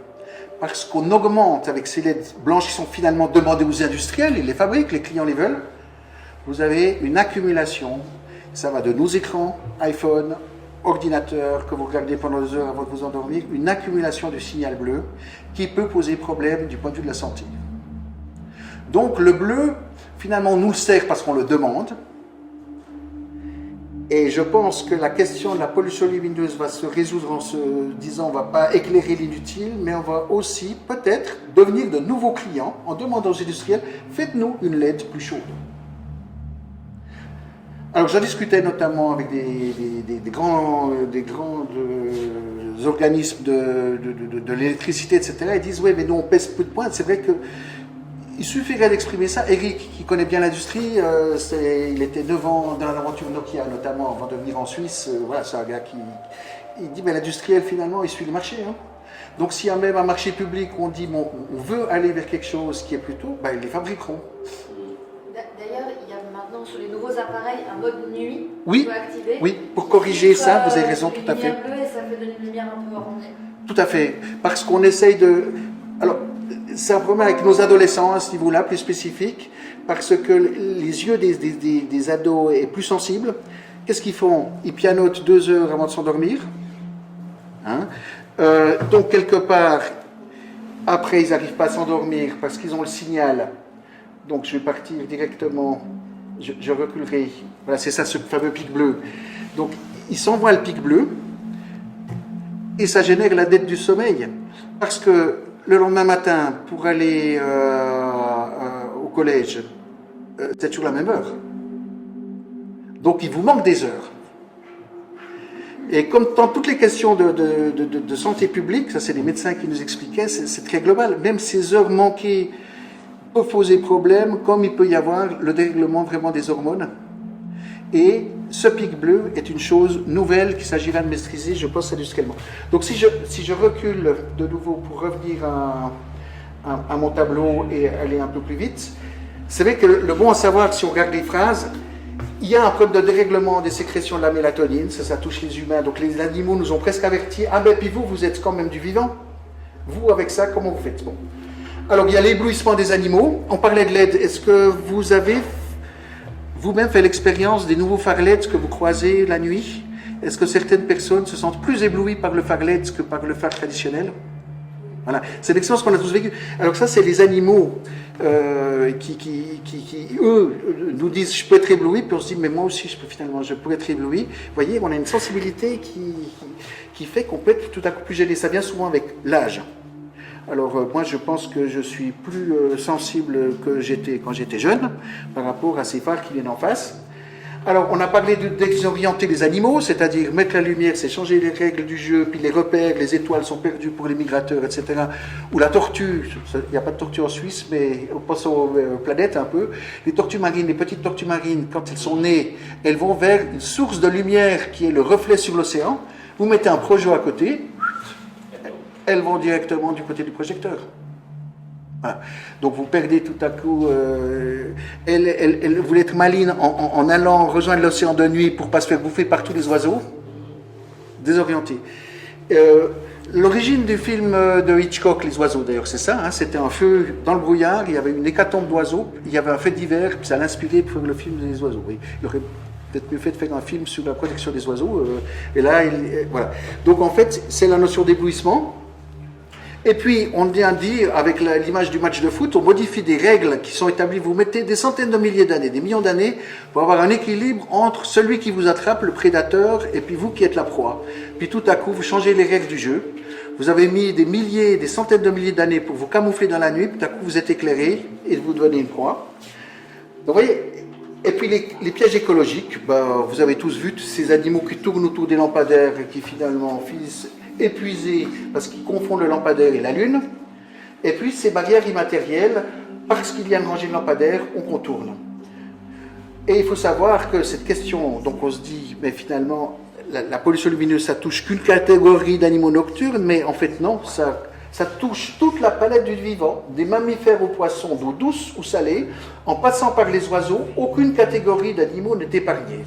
Parce qu'on augmente avec ces LED blanches qui sont finalement demandées aux industriels, ils les fabriquent, les clients les veulent. Vous avez une accumulation, ça va de nos écrans, iPhone, ordinateur, que vous regardez pendant 2 heures avant de vous endormir, une accumulation du signal bleu qui peut poser problème du point de vue de la santé. Donc le bleu, finalement, on nous le sert parce qu'on le demande. Et je pense que la question de la pollution lumineuse va se résoudre en se disant on ne va pas éclairer l'inutile, mais on va aussi peut-être devenir de nouveaux clients en demandant aux industriels faites-nous une LED plus chaude. Alors j'en discutais notamment avec des grands organismes de l'électricité, etc. Ils disent oui mais nous on pèse peu de points. C'est vrai que il suffirait d'exprimer ça. Eric, qui connaît bien l'industrie, il était 9 ans dans l'aventure Nokia, notamment avant de venir en Suisse. Voilà, c'est un gars qui il dit mais l'industriel finalement il suit le marché. Hein. Donc s'il y a même un marché public où on dit bon, on veut aller vers quelque chose qui est plus tôt, ben, ils les fabriqueront. D'ailleurs, il y a maintenant sur les nouveaux appareils un mode nuit oui, qu'on peut activer. Oui, pour corriger ça, vous avez raison, tout à fait. Une lumière bleue et ça fait une lumière un peu orange. Tout à fait, parce qu'on essaye de... Alors, c'est un problème avec nos adolescents à ce niveau-là, plus spécifique, parce que les yeux des ados sont plus sensibles. Qu'est-ce qu'ils font? Ils pianotent 2 heures avant de s'endormir. Hein? Donc, quelque part, après, ils n'arrivent pas à s'endormir parce qu'ils ont le signal. Donc, je vais partir directement, je reculerai. Voilà, c'est ça, ce fameux pic bleu. Donc, ils s'envoient le pic bleu et ça génère la dette du sommeil. Parce que le lendemain matin, pour aller au collège, c'est toujours la même heure. Donc, il vous manque des heures. Et comme dans toutes les questions de santé publique, ça c'est les médecins qui nous expliquaient, c'est très global. Même ces heures manquées peuvent poser problème, comme il peut y avoir le dérèglement vraiment des hormones. Et ce pic bleu est une chose nouvelle qu'il s'agira de maîtriser, je pense, industriellement. Donc si je recule de nouveau pour revenir à mon tableau et aller un peu plus vite, c'est vrai que le bon à savoir, si on regarde les phrases, il y a un problème de dérèglement des sécrétions de la mélatonine, ça touche les humains, donc les animaux nous ont presque avertis, ah ben puis vous êtes quand même du vivant, vous avec ça, comment vous faites? Bon. Alors il y a l'éblouissement des animaux, on parlait de LED, est-ce que vous avez vous-même fait l'expérience des nouveaux phares LED que vous croisez la nuit? Est-ce que certaines personnes se sentent plus éblouies par le phare LED que par le phare traditionnel? Voilà, c'est l'expérience qu'on a tous vécue. Alors ça, c'est les animaux qui, eux, nous disent « je peux être ébloui », puis on se dit « mais moi aussi, je peux être ébloui ». Vous voyez, on a une sensibilité qui fait qu'on peut être tout à coup plus gêné. Ça vient souvent avec l'âge. Alors moi, je pense que je suis plus sensible que j'étais quand j'étais jeune par rapport à ces phares qui viennent en face. Alors, on a parlé de désorienter les animaux, c'est-à-dire mettre la lumière, c'est changer les règles du jeu, puis les repères, les étoiles sont perdues pour les migrateurs, etc. Ou la tortue, il n'y a pas de tortue en Suisse, mais on pense aux planètes un peu. Les tortues marines, les petites tortues marines, quand elles sont nées, elles vont vers une source de lumière qui est le reflet sur l'océan. Vous mettez un projo à côté, elles vont directement du côté du projecteur. Voilà. Donc vous perdez tout à coup, elle voulait être maline en allant rejoindre l'océan de nuit pour ne pas se faire bouffer par tous les oiseaux, désorientée. L'origine du film de Hitchcock, Les Oiseaux d'ailleurs, c'est ça, hein, c'était un feu dans le brouillard, il y avait une hécatombe d'oiseaux, il y avait un fait divers, puis ça l'a inspiré pour faire le film des oiseaux. Oui. Il aurait peut-être mieux fait de faire un film sur la protection des oiseaux, et là, voilà. Donc en fait, c'est la notion d'éblouissement. Et puis, on vient dire, avec l'image du match de foot, on modifie des règles qui sont établies. Vous mettez des centaines de milliers d'années, des millions d'années, pour avoir un équilibre entre celui qui vous attrape, le prédateur, et puis vous qui êtes la proie. Puis tout à coup, vous changez les règles du jeu. Vous avez mis des milliers, des centaines de milliers d'années pour vous camoufler dans la nuit, puis tout à coup, vous êtes éclairé et vous devenez une proie. Donc, vous voyez, et puis les pièges écologiques, vous avez tous vu ces animaux qui tournent autour des lampadaires et qui finalement finissent épuisés parce qu'ils confondent le lampadaire et la lune, et puis ces barrières immatérielles, parce qu'il y a une rangée de lampadaires, on contourne. Et il faut savoir que cette question, donc on se dit, mais finalement, la pollution lumineuse, ça touche qu'une catégorie d'animaux nocturnes, mais en fait non, ça touche toute la palette du vivant, des mammifères aux poissons d'eau douce ou salée, en passant par les oiseaux, aucune catégorie d'animaux n'est épargnée.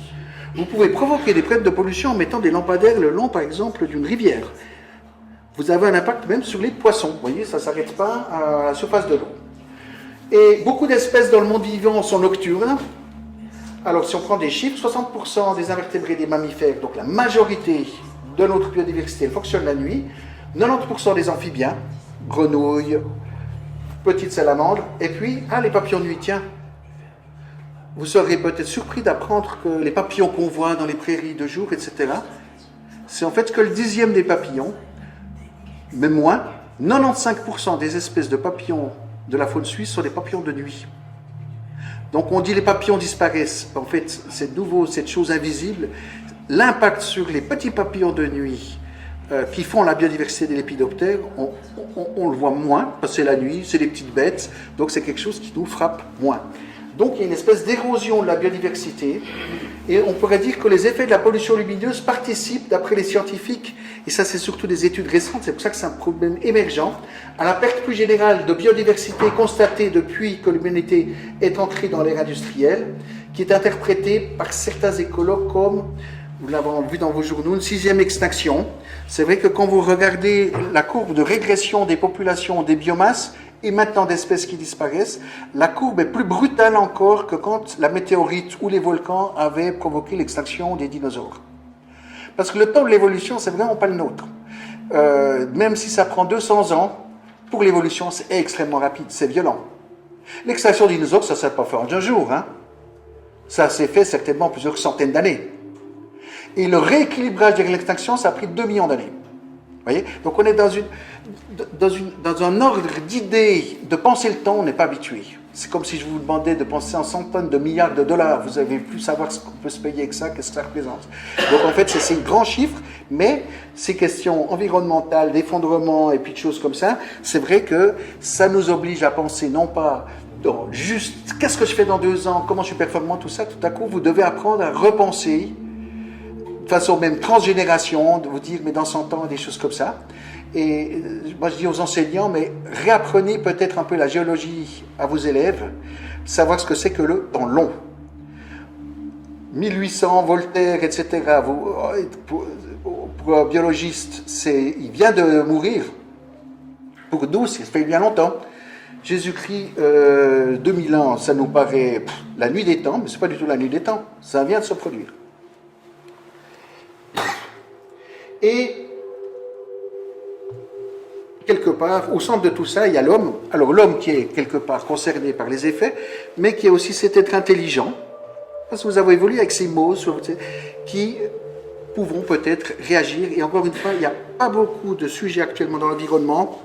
Vous pouvez provoquer des problèmes de pollution en mettant des lampadaires le long, par exemple, d'une rivière. Vous avez un impact même sur les poissons, vous voyez, ça ne s'arrête pas à la surface de l'eau. Et beaucoup d'espèces dans le monde vivant sont nocturnes. Alors, si on prend des chiffres, 60% des invertébrés des mammifères, donc la majorité de notre biodiversité, elle fonctionne la nuit. 90% des amphibiens, grenouilles, petites salamandres, et puis, les papillons de nuit, tiens. Vous serez peut-être surpris d'apprendre que les papillons qu'on voit dans les prairies de jour, etc., c'est en fait que le 10e des papillons, même moins, 95% des espèces de papillons de la faune suisse sont des papillons de nuit. Donc on dit les papillons disparaissent. En fait, c'est nouveau, cette chose invisible. L'impact sur les petits papillons de nuit qui font la biodiversité des lépidoptères, on le voit moins, parce que c'est la nuit, c'est des petites bêtes, donc c'est quelque chose qui nous frappe moins. Donc il y a une espèce d'érosion de la biodiversité, et on pourrait dire que les effets de la pollution lumineuse participent, d'après les scientifiques, et ça c'est surtout des études récentes, c'est pour ça que c'est un problème émergent, à la perte plus générale de biodiversité constatée depuis que l'humanité est entrée dans l'ère industrielle, qui est interprétée par certains écologues comme, vous l'avez vu dans vos journaux, une 6e extinction. C'est vrai que quand vous regardez la courbe de régression des populations des biomasses, et maintenant d'espèces qui disparaissent, la courbe est plus brutale encore que quand la météorite ou les volcans avaient provoqué l'extinction des dinosaures. Parce que le temps de l'évolution, c'est vraiment pas le nôtre. Même si ça prend 200 ans, pour l'évolution, c'est extrêmement rapide, c'est violent. L'extinction des dinosaures, ça ne s'est pas fait en un jour. Hein. Ça s'est fait certainement plusieurs centaines d'années. Et le rééquilibrage de l'extinction, ça a pris 2 millions d'années. Vous voyez ? Donc on est dans un ordre d'idées de penser le temps, on n'est pas habitué. C'est comme si je vous demandais de penser en centaines de milliards de dollars. Vous avez pu savoir ce qu'on peut se payer avec ça, qu'est-ce que ça représente. Donc en fait, c'est un grand chiffre, mais ces questions environnementales, d'effondrement et puis de choses comme ça, c'est vrai que ça nous oblige à penser non pas dans juste qu'est-ce que je fais dans 2 ans, comment je suis performant, tout ça. Tout à coup, vous devez apprendre à repenser de façon même transgénération, de vous dire, mais dans 100 ans, des choses comme ça. Et moi, je dis aux enseignants, mais réapprenez peut-être un peu la géologie à vos élèves, savoir ce que c'est que le temps long. 1800, Voltaire, etc., pour un biologiste, il vient de mourir. Pour nous, ça fait bien longtemps. Jésus-Christ, 2000 ans, ça nous paraît la nuit des temps, mais ce n'est pas du tout la nuit des temps. Ça vient de se produire. Et quelque part, au centre de tout ça, il y a l'homme. Alors l'homme qui est quelque part concerné par les effets, mais qui est aussi cet être intelligent, parce que vous avez évolué avec ces mots, qui pouvons peut-être réagir. Et encore une fois, il n'y a pas beaucoup de sujets actuellement dans l'environnement.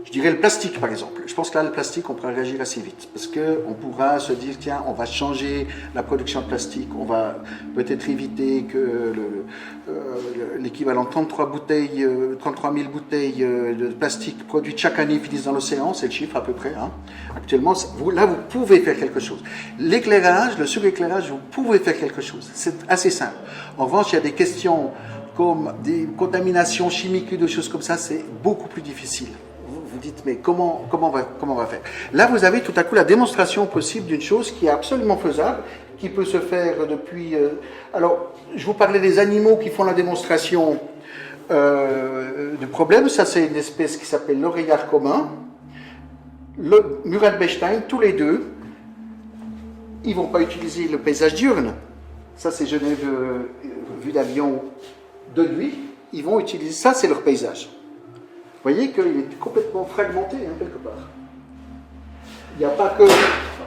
Je dirais le plastique, par exemple. Je pense que là, le plastique, on pourra réagir assez vite. Parce qu'on pourra se dire, tiens, on va changer la production de plastique. On va peut-être éviter que l'équivalent de 33 000 bouteilles de plastique produites chaque année finissent dans l'océan. C'est le chiffre à peu près. Hein. Actuellement, là, vous pouvez faire quelque chose. L'éclairage, le suréclairage, vous pouvez faire quelque chose. C'est assez simple. En revanche, il y a des questions comme des contaminations chimiques ou des choses comme ça. C'est beaucoup plus difficile. Vous dites, mais comment on va faire? Là, vous avez tout à coup la démonstration possible d'une chose qui est absolument faisable, qui peut se faire depuis... Alors, je vous parlais des animaux qui font la démonstration du problème. Ça, c'est une espèce qui s'appelle l'oreillard commun. Le Murat Bechstein, tous les deux, ils ne vont pas utiliser le paysage diurne. Ça, c'est Genève vue d'avion de nuit. Ils vont utiliser... Ça, c'est leur paysage. Vous voyez qu'il est complètement fragmenté, hein, quelque part. Il n'y a pas que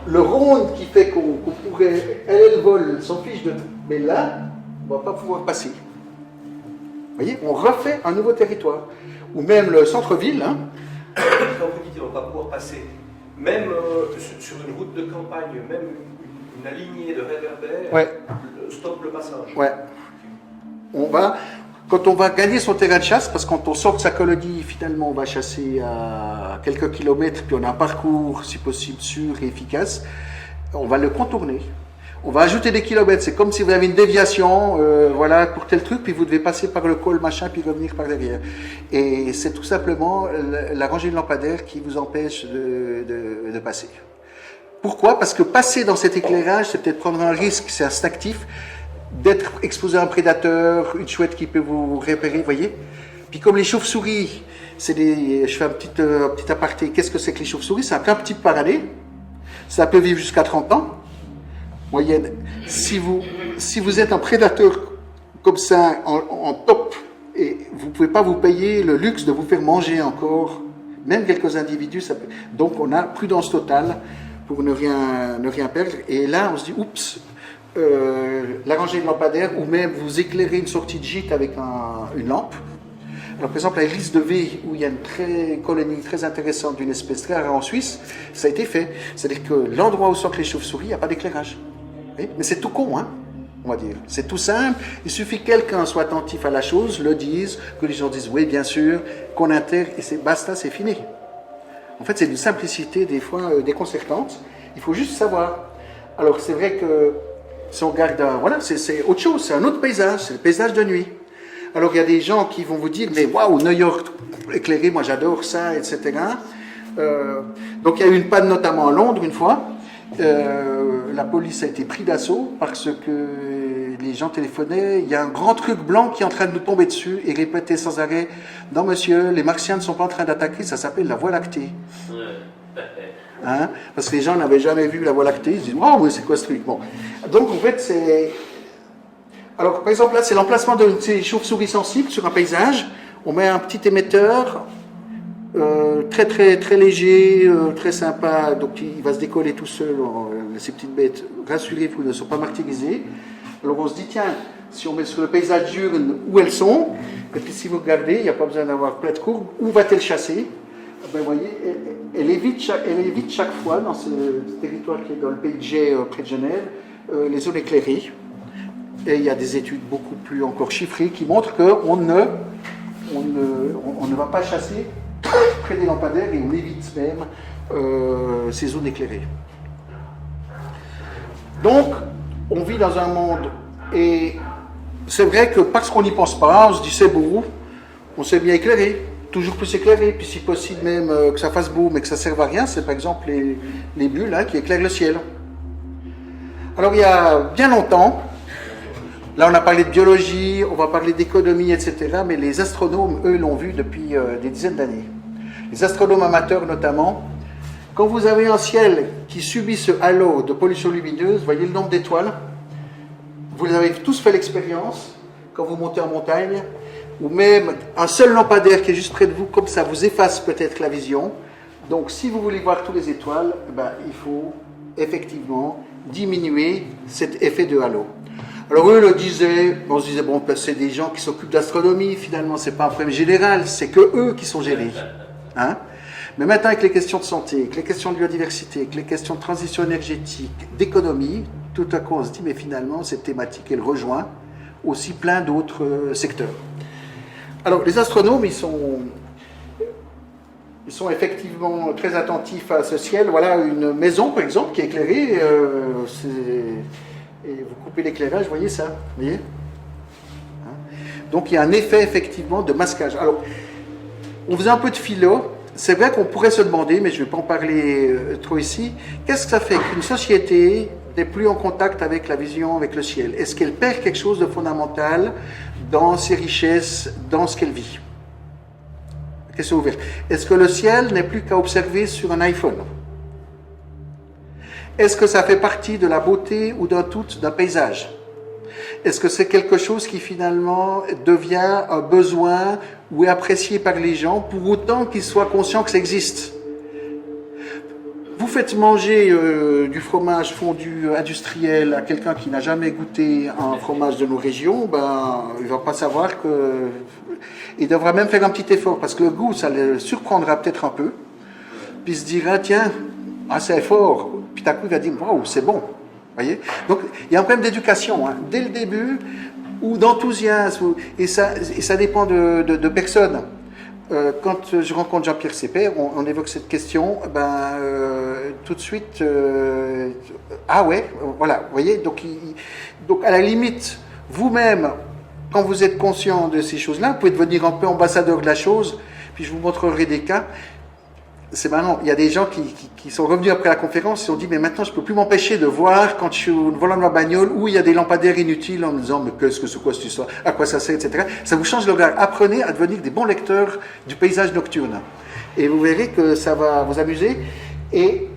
le ronde qui fait qu'on pourrait... Elle vole, elle s'en fiche de tout. Mais là, on ne va pas pouvoir passer. Vous voyez, on refait un nouveau territoire. Ou même le centre-ville. Hein. Quand vous dites on ne va pas pouvoir passer, même sur une route de campagne, même une alignée de réverbères, stoppe le passage. Ouais. Quand on va gagner son terrain de chasse, parce que quand on sort de sa colonie, finalement, on va chasser à quelques kilomètres, puis on a un parcours, si possible, sûr et efficace. on va le contourner. On va ajouter des kilomètres. C'est comme si vous avez une déviation, voilà, pour tel truc, puis vous devez passer par le col, machin, puis revenir par derrière. Et c'est tout simplement la rangée de lampadaires qui vous empêche de passer. Pourquoi? Parce que passer dans cet éclairage, c'est peut-être prendre un risque, c'est instinctif, d'être exposé à un prédateur, une chouette qui peut vous repérer, vous voyez. Puis comme les chauves-souris, je fais un petit aparté, qu'est-ce que c'est que les chauves-souris? C'est un petit par année, ça peut vivre jusqu'à 30 ans, moyenne. Si vous êtes un prédateur comme ça, en top, et vous ne pouvez pas vous payer le luxe de vous faire manger encore, même quelques individus, donc on a prudence totale pour ne rien perdre. Et là, on se dit, oups, la rangée de lampadaires, ou même vous éclairez une sortie de gîte avec une lampe. Alors, par exemple, à l'église de V, où il y a une colonie très intéressante d'une espèce très rare en Suisse, ça a été fait. C'est-à-dire que l'endroit où sortent les chauves-souris, il n'y a pas d'éclairage. Mais c'est tout con, hein, on va dire. C'est tout simple. Il suffit que quelqu'un soit attentif à la chose, le dise, que les gens disent oui, bien sûr, qu'on intègre, et basta, c'est fini. En fait, c'est d'une simplicité des fois déconcertante. Il faut juste savoir. Alors, c'est vrai que si on regarde, voilà, c'est autre chose, c'est un autre paysage, c'est le paysage de nuit. Alors, il y a des gens qui vont vous dire, mais waouh, New York éclairé, moi j'adore ça, etc. Donc, il y a eu une panne notamment à Londres une fois. La police a été prise d'assaut parce que les gens téléphonaient, il y a un grand truc blanc qui est en train de nous tomber dessus et répétait sans arrêt, non monsieur, les martiens ne sont pas en train d'attaquer, ça s'appelle la Voie lactée. Hein? Parce que les gens n'avaient jamais vu la Voie lactée, ils se disent, oh oui, c'est quoi ce truc? Bon. Donc en fait, c'est... Alors par exemple là, c'est l'emplacement de ces chauves-souris sensibles sur un paysage, on met un petit émetteur, très très très léger, très sympa, donc il va se décoller tout seul, ces petites bêtes, rassurez-vous, ne sont pas martyrisées. Alors on se dit, tiens, si on met sur le paysage diurne où elles sont, et puis si vous regardez, il n'y a pas besoin d'avoir plein de courbes, où va-t-elle chasser? Ben, vous voyez, elle évite chaque fois, dans ce territoire qui est dans le pays de Jay, près de Genève, les zones éclairées. Et il y a des études beaucoup plus encore chiffrées qui montrent qu'on ne va pas chasser près des lampadaires et on évite même ces zones éclairées. Donc, on vit dans un monde, et c'est vrai que parce qu'on n'y pense pas, on se dit c'est beau, on s'est bien éclairé, toujours plus éclairé, puis si possible même que ça fasse beau mais que ça ne serve à rien, c'est par exemple les bulles qui éclairent le ciel. Alors il y a bien longtemps, là on a parlé de biologie, on va parler d'économie, etc., mais les astronomes, eux, l'ont vu depuis des dizaines d'années. Les astronomes amateurs notamment, quand vous avez un ciel qui subit ce halo de pollution lumineuse, voyez le nombre d'étoiles, vous avez tous fait l'expérience, quand vous montez en montagne, ou même un seul lampadaire qui est juste près de vous, comme ça vous efface peut-être la vision. Donc si vous voulez voir toutes les étoiles, il faut effectivement diminuer cet effet de halo. Alors eux le disaient, on se disait, bon, c'est des gens qui s'occupent d'astronomie, finalement c'est pas un problème général, c'est que eux qui sont gérés. Hein? Mais maintenant avec les questions de santé, avec les questions de biodiversité, avec les questions de transition énergétique, d'économie, tout à coup on se dit, mais finalement cette thématique elle rejoint aussi plein d'autres secteurs. Alors les astronomes, ils sont effectivement très attentifs à ce ciel. Voilà une maison par exemple qui est éclairée, et vous coupez l'éclairage, vous voyez ça, vous voyez, hein? Donc il y a un effet effectivement de masquage. Alors on faisait un peu de philo, c'est vrai qu'on pourrait se demander, mais je ne vais pas en parler trop ici, qu'est-ce que ça fait qu'une société n'est plus en contact avec la vision, avec le ciel? Est-ce qu'elle perd quelque chose de fondamental dans ses richesses, dans ce qu'elle vit? Question ouverte. Est-ce que le ciel n'est plus qu'à observer sur un iPhone? Est-ce que ça fait partie de la beauté ou d'un paysage? Est-ce que c'est quelque chose qui finalement devient un besoin ou est apprécié par les gens pour autant qu'ils soient conscients que ça existe? Vous faites manger du fromage fondu industriel à quelqu'un qui n'a jamais goûté un fromage de nos régions, il ne va pas savoir que... Il devra même faire un petit effort parce que le goût, ça le surprendra peut-être un peu. Puis il se dira, tiens, c'est fort. Puis d'un coup, il va dire, waouh, c'est bon. Voyez? Donc, il y a un problème d'éducation, hein, dès le début, ou d'enthousiasme, et ça dépend de personnes. quand je rencontre Jean-Pierre Sépère, on évoque cette question, tout de suite, ah ouais, voilà, vous voyez, donc à la limite, vous-même, quand vous êtes conscient de ces choses-là, vous pouvez devenir un peu ambassadeur de la chose, puis je vous montrerai des cas. C'est marrant, il y a des gens qui sont revenus après la conférence et se sont dit, mais maintenant je ne peux plus m'empêcher de voir quand je suis au volant de ma bagnole où il y a des lampadaires inutiles en me disant, mais qu'est-ce que c'est quoi cette histoire, à quoi ça sert, etc. Ça vous change le regard. Apprenez à devenir des bons lecteurs du paysage nocturne. Et vous verrez que ça va vous amuser. Et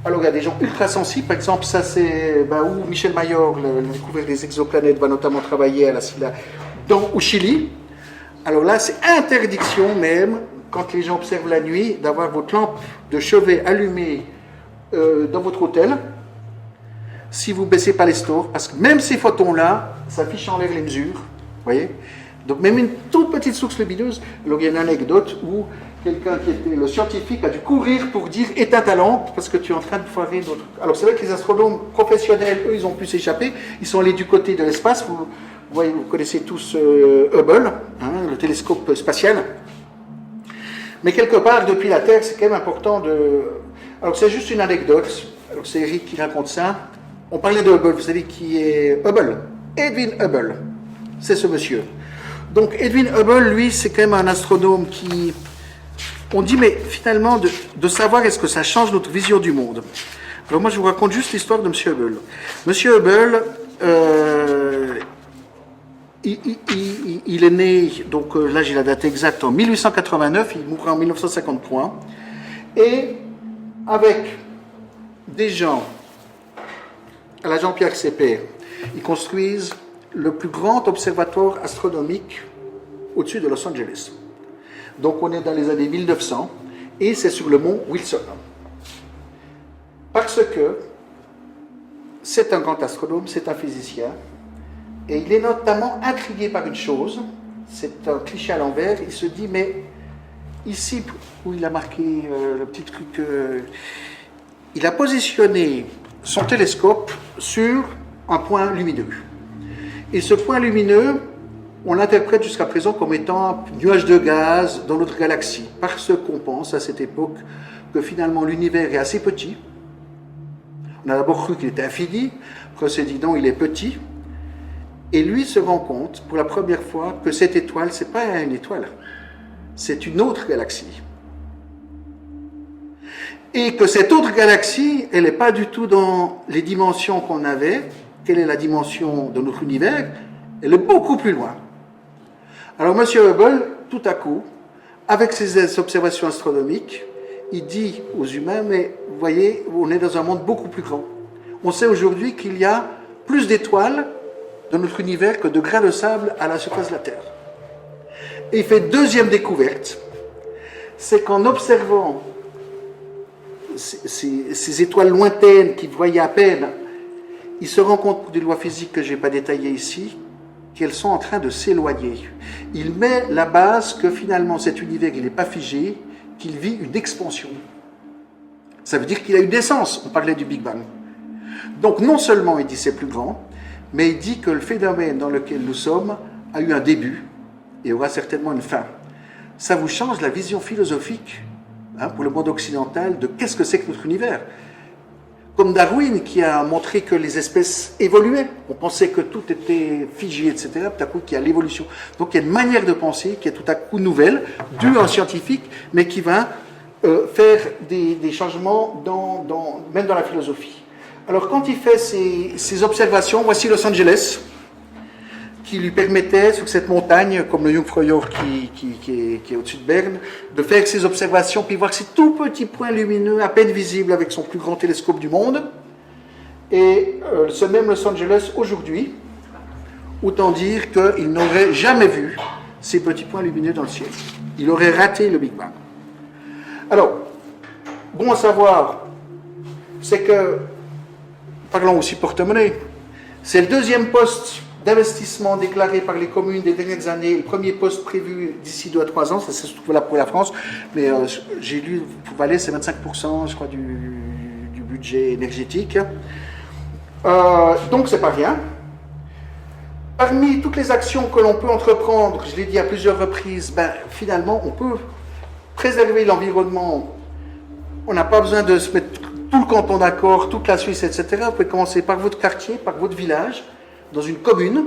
alors il y a des gens ultra sensibles, par exemple, ça c'est où Michel Mayor, le découverte des exoplanètes, va notamment travailler au Chili. Alors là, c'est interdiction même, quand les gens observent la nuit, d'avoir votre lampe de chevet allumée dans votre hôtel, si vous ne baissez pas les stores, parce que même ces photons-là, ça fiche en l'air les mesures, vous voyez. Donc même une toute petite source lumineuse, alors il y a une anecdote où quelqu'un qui était le scientifique a dû courir pour dire éteins ta lampe, parce que tu es en train de foirer notre... Alors c'est vrai que les astronomes professionnels, eux, ils ont pu s'échapper, ils sont allés du côté de l'espace, vous connaissez tous Hubble, le télescope spatial. Mais quelque part, depuis la Terre, c'est quand même important de... Alors c'est juste une anecdote, alors c'est Eric qui raconte ça. On parlait de Hubble, vous savez qui est Hubble? Edwin Hubble, c'est ce monsieur. Donc Edwin Hubble, lui, c'est quand même un astronome qui... On dit, mais finalement, de savoir est-ce que ça change notre vision du monde. Alors moi, je vous raconte juste l'histoire de monsieur Hubble. Monsieur Hubble... il est né, donc là j'ai la date exacte, en 1889, il mourra en 1953, et avec des gens à la Jean-Pierre Sépère, ils construisent le plus grand observatoire astronomique au-dessus de Los Angeles. Donc on est dans les années 1900, et c'est sur le mont Wilson. Parce que c'est un grand astronome, c'est un physicien, et il est notamment intrigué par une chose, c'est un cliché à l'envers, il se dit, mais ici, où il a marqué le petit truc, il a positionné son télescope sur un point lumineux. Et ce point lumineux, on l'interprète jusqu'à présent comme étant un nuage de gaz dans notre galaxie, parce qu'on pense à cette époque que finalement l'univers est assez petit. On a d'abord cru qu'il était infini, après on s'est dit non, il est petit. Et lui se rend compte, pour la première fois, que cette étoile, ce n'est pas une étoile, c'est une autre galaxie. Et que cette autre galaxie, elle n'est pas du tout dans les dimensions qu'on avait. Quelle est la dimension de notre univers? Elle est beaucoup plus loin. Alors, M. Hubble, tout à coup, avec ses observations astronomiques, il dit aux humains, mais vous voyez, on est dans un monde beaucoup plus grand. On sait aujourd'hui qu'il y a plus d'étoiles de notre univers que de grains de sable à la surface de la Terre. Et il fait une deuxième découverte, c'est qu'en observant ces étoiles lointaines qu'il voyait à peine, il se rend compte, pour des lois physiques que je n'ai pas détaillées ici, qu'elles sont en train de s'éloigner. Il met la base que finalement cet univers, il n'est pas figé, qu'il vit une expansion. Ça veut dire qu'il a une naissance, on parlait du Big Bang. Donc non seulement il dit c'est plus grand, mais il dit que le phénomène dans lequel nous sommes a eu un début et aura certainement une fin. Ça vous change la vision philosophique pour le monde occidental de qu'est-ce que c'est que notre univers. Comme Darwin qui a montré que les espèces évoluaient. On pensait que tout était figé, etc. Tout à coup, qu'il y a l'évolution. Donc il y a une manière de penser qui est tout à coup nouvelle, due à un scientifique, mais qui va faire des changements même dans la philosophie. Alors, quand il fait ses observations, voici Los Angeles, qui lui permettait, sur cette montagne, comme le Jungfraujoch qui est au-dessus de Berne, de faire ses observations, puis voir ces tout petits points lumineux, à peine visibles avec son plus grand télescope du monde. Et ce même Los Angeles, aujourd'hui, autant dire qu'il n'aurait jamais vu ces petits points lumineux dans le ciel. Il aurait raté le Big Bang. Alors, bon à savoir, c'est que, parlons aussi porte-monnaie, c'est le deuxième poste d'investissement déclaré par les communes des dernières années, le premier poste prévu d'ici 2 à 3 ans, ça se trouve là pour la France, mais j'ai lu, pour Valais, c'est 25%, je crois, du budget énergétique. Donc, c'est pas rien. Parmi toutes les actions que l'on peut entreprendre, je l'ai dit à plusieurs reprises, finalement, on peut préserver l'environnement. On n'a pas besoin de se mettre tout le canton d'accord, toute la Suisse, etc. Vous pouvez commencer par votre quartier, par votre village, dans une commune.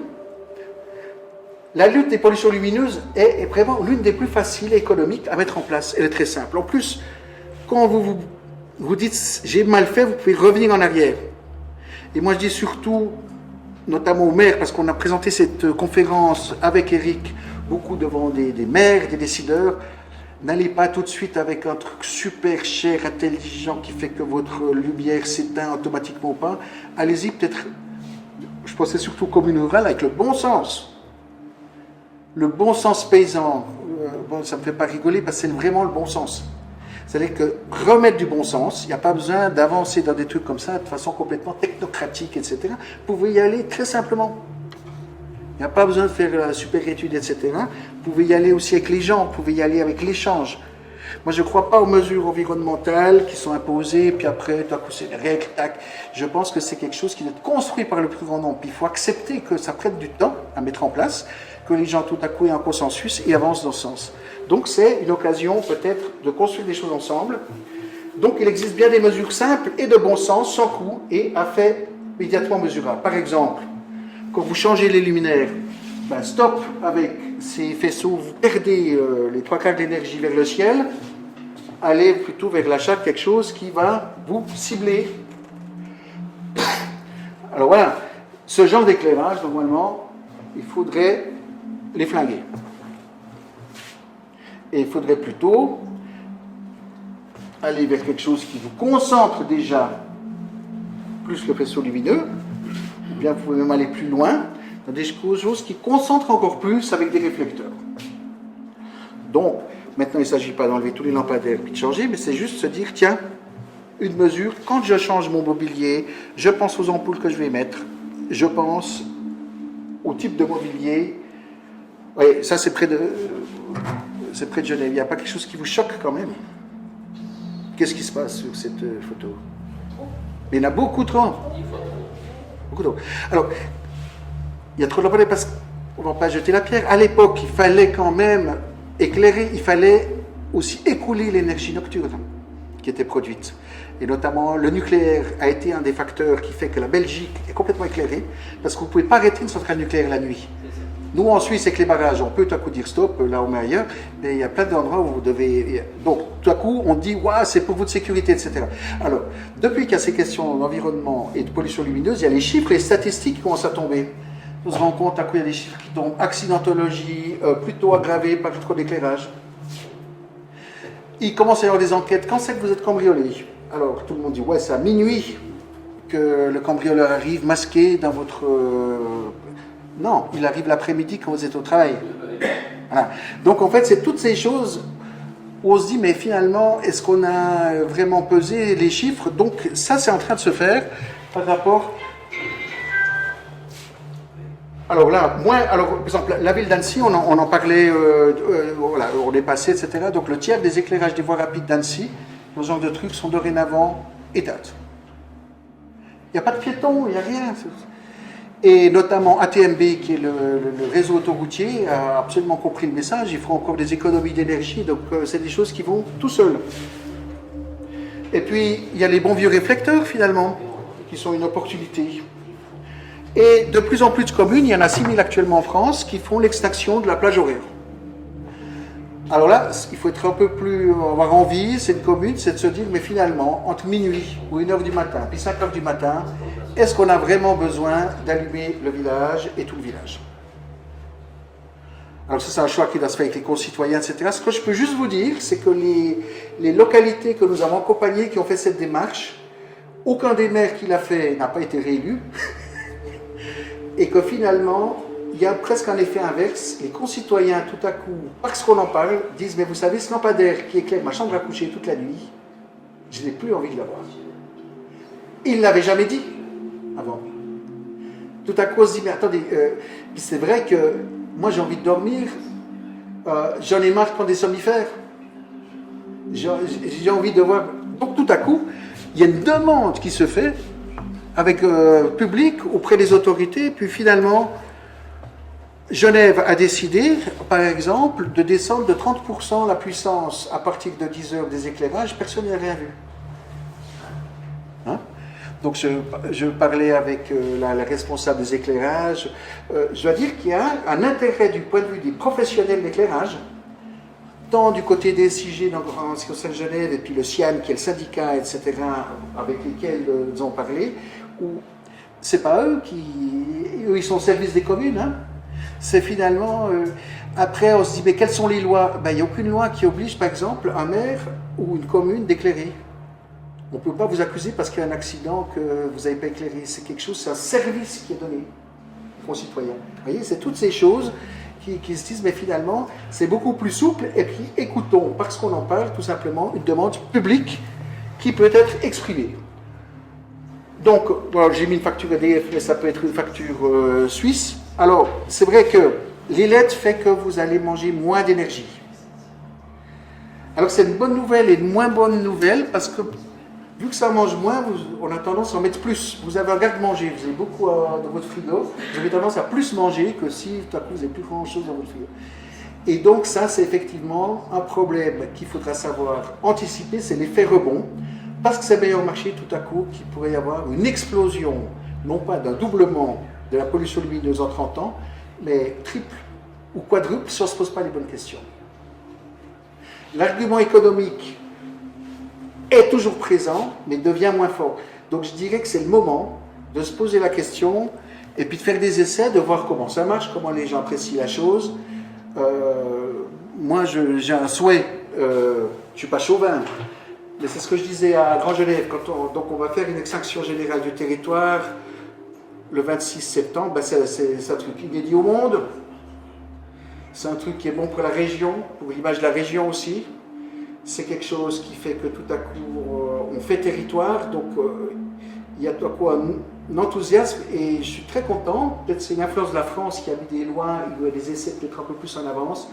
La lutte des pollutions lumineuses est vraiment l'une des plus faciles et économiques à mettre en place. Elle est très simple. En plus, quand vous dites « j'ai mal fait », vous pouvez revenir en arrière. Et moi, je dis surtout, notamment aux maires, parce qu'on a présenté cette conférence avec Eric, beaucoup devant des maires, des décideurs, n'allez pas tout de suite avec un truc super cher, intelligent, qui fait que votre lumière s'éteint automatiquement ou pas. Allez-y peut-être, je pensais surtout aux communes rurales, avec le bon sens. Le bon sens paysan, ça ne me fait pas rigoler parce que c'est vraiment le bon sens. C'est-à-dire que remettre du bon sens, il n'y a pas besoin d'avancer dans des trucs comme ça de façon complètement technocratique, etc. Vous pouvez y aller très simplement. Il n'y a pas besoin de faire la super étude, etc. Vous pouvez y aller aussi avec les gens, vous pouvez y aller avec l'échange. Moi, je ne crois pas aux mesures environnementales qui sont imposées, puis après, tout à coup, c'est les règles, tac. Je pense que c'est quelque chose qui doit être construit par le plus grand nombre. Puis il faut accepter que ça prenne du temps à mettre en place, que les gens, tout à coup, aient un consensus et avancent dans ce sens. Donc, c'est une occasion, peut-être, de construire des choses ensemble. Donc, il existe bien des mesures simples et de bon sens, sans coût, et à fait immédiatement mesurable. Par exemple, quand vous changez les luminaires, stop avec ces faisceaux, vous perdez les 3/4 de l'énergie vers le ciel, allez plutôt vers l'achat de quelque chose qui va vous cibler. Alors voilà, ce genre d'éclairage, normalement, il faudrait les flinguer. Et il faudrait plutôt aller vers quelque chose qui vous concentre déjà plus le faisceau lumineux, ou bien vous pouvez même aller plus loin, dans des choses qui concentrent encore plus avec des réflecteurs. Donc, maintenant, il ne s'agit pas d'enlever tous les lampadaires et de changer, mais c'est juste se dire, tiens, une mesure, quand je change mon mobilier, je pense aux ampoules que je vais mettre, je pense au type de mobilier. Oui, ça c'est près de Genève. Il n'y a pas quelque chose qui vous choque quand même? Qu'est-ce qui se passe sur cette photo? Mais il y en a beaucoup trop. Beaucoup trop. Alors, il y a trop de lampadaires parce qu'on ne va pas jeter la pierre. À l'époque, il fallait quand même éclairer, il fallait aussi écouler l'énergie nocturne qui était produite. Et notamment, le nucléaire a été un des facteurs qui fait que la Belgique est complètement éclairée, parce que vous ne pouvez pas arrêter une centrale nucléaire la nuit. Nous, en Suisse, avec les barrages, on peut tout à coup dire stop, là ou ailleurs, mais il y a plein d'endroits où vous devez... Donc, tout à coup, on dit, ouais, c'est pour votre sécurité, etc. Alors, depuis qu'il y a ces questions d'environnement et de pollution lumineuse, il y a les chiffres et les statistiques qui commencent à tomber. On se rend compte, à coup, il y a des chiffres qui tombent. Accidentologie, plutôt aggravée par trop d'éclairage. Il commence à y avoir des enquêtes. Quand c'est que vous êtes cambriolé? Alors, tout le monde dit, ouais, c'est à minuit que le cambrioleur arrive masqué dans votre... Non, il arrive l'après-midi quand vous êtes au travail. Voilà. Donc, en fait, c'est toutes ces choses où on se dit, mais finalement, est-ce qu'on a vraiment pesé les chiffres? Donc, ça, c'est en train de se faire par rapport... Alors là, par exemple, la ville d'Annecy, on en parlait, voilà, on est passé, etc. Donc le tiers des éclairages des voies rapides d'Annecy, ce genre de trucs, sont dorénavant éteintes. Il n'y a pas de piétons, il n'y a rien. Et notamment ATMB, qui est le réseau autoroutier, a absolument compris le message. Ils feront encore des économies d'énergie, donc c'est des choses qui vont tout seuls. Et puis, il y a les bons vieux réflecteurs, finalement, qui sont une opportunité. Et de plus en plus de communes, il y en a 6000 actuellement en France, qui font l'extinction de la plage horaire. Alors là, il faut être un peu plus, avoir envie, c'est une commune, c'est de se dire, mais finalement, entre minuit ou 1h du matin, puis 5h du matin, est-ce qu'on a vraiment besoin d'allumer le village et tout le village? Alors ça, c'est un choix qui doit se faire avec les concitoyens, etc. Ce que je peux juste vous dire, c'est que les localités que nous avons accompagnées, qui ont fait cette démarche, aucun des maires qui l'a fait n'a pas été réélu. Et que finalement, il y a presque un effet inverse. Les concitoyens, tout à coup, parce qu'on en parle, disent, mais vous savez, ce lampadaire qui éclaire ma chambre à coucher toute la nuit, je n'ai plus envie de l'avoir. Ils ne l'avaient jamais dit avant. Tout à coup, on se dit, mais attendez, c'est vrai que moi j'ai envie de dormir, j'en ai marre de prendre des somnifères. J'ai envie de voir... Donc tout à coup, il y a une demande qui se fait avec public auprès des autorités, puis finalement, Genève a décidé, par exemple, de descendre de 30% la puissance à partir de 10 heures des éclairages. Personne n'a rien vu. Hein? Donc je parlais avec la responsable des éclairages. Je dois dire qu'il y a un intérêt du point de vue des professionnels d'éclairage, tant du côté des SIG en ce qui concerne Genève, et puis le CIAN, qui est le syndicat, etc., avec lesquels ils ont parlé, où c'est pas eux ils sont au service des communes, hein. C'est finalement, après on se dit, mais quelles sont les lois? Ben, il n'y a aucune loi qui oblige, par exemple, un maire ou une commune d'éclairer. On ne peut pas vous accuser parce qu'il y a un accident que vous n'avez pas éclairé. C'est quelque chose, c'est un service qui est donné aux concitoyens. Vous voyez, c'est toutes ces choses qui se disent, mais finalement, c'est beaucoup plus souple, et puis écoutons, parce qu'on en parle, tout simplement, une demande publique qui peut être exprimée. Donc, bon, j'ai mis une facture EDF, mais ça peut être une facture suisse. Alors, c'est vrai que l'ILET fait que vous allez manger moins d'énergie. Alors, c'est une bonne nouvelle et une moins bonne nouvelle, parce que vu que ça mange moins, on a tendance à en mettre plus. Vous avez un garde-manger, vous avez beaucoup dans votre frigo, vous avez tendance à plus manger que si tout à coup vous n'avez plus grand-chose dans votre frigo. Et donc ça, c'est effectivement un problème qu'il faudra savoir anticiper, c'est l'effet rebond, parce que c'est meilleur marché tout à coup qu'il pourrait y avoir une explosion, non pas d'un doublement de la pollution lumineuse en 30 ans, mais triple ou quadruple si on ne se pose pas les bonnes questions. L'argument économique est toujours présent, mais devient moins fort. Donc je dirais que c'est le moment de se poser la question, et puis de faire des essais, de voir comment ça marche, comment les gens apprécient la chose. Moi, j'ai un souhait, je ne suis pas chauvin, mais c'est ce que je disais à Grand Genève, donc on va faire une extinction générale du territoire le 26 septembre, ben c'est un truc inédit au monde, c'est un truc qui est bon pour la région, pour l'image de la région aussi. C'est quelque chose qui fait que tout à coup on fait territoire, donc il y a tout à coup un enthousiasme, et je suis très content. Peut-être c'est une influence de la France qui a mis des lois, des essais peut-être un peu plus en avance,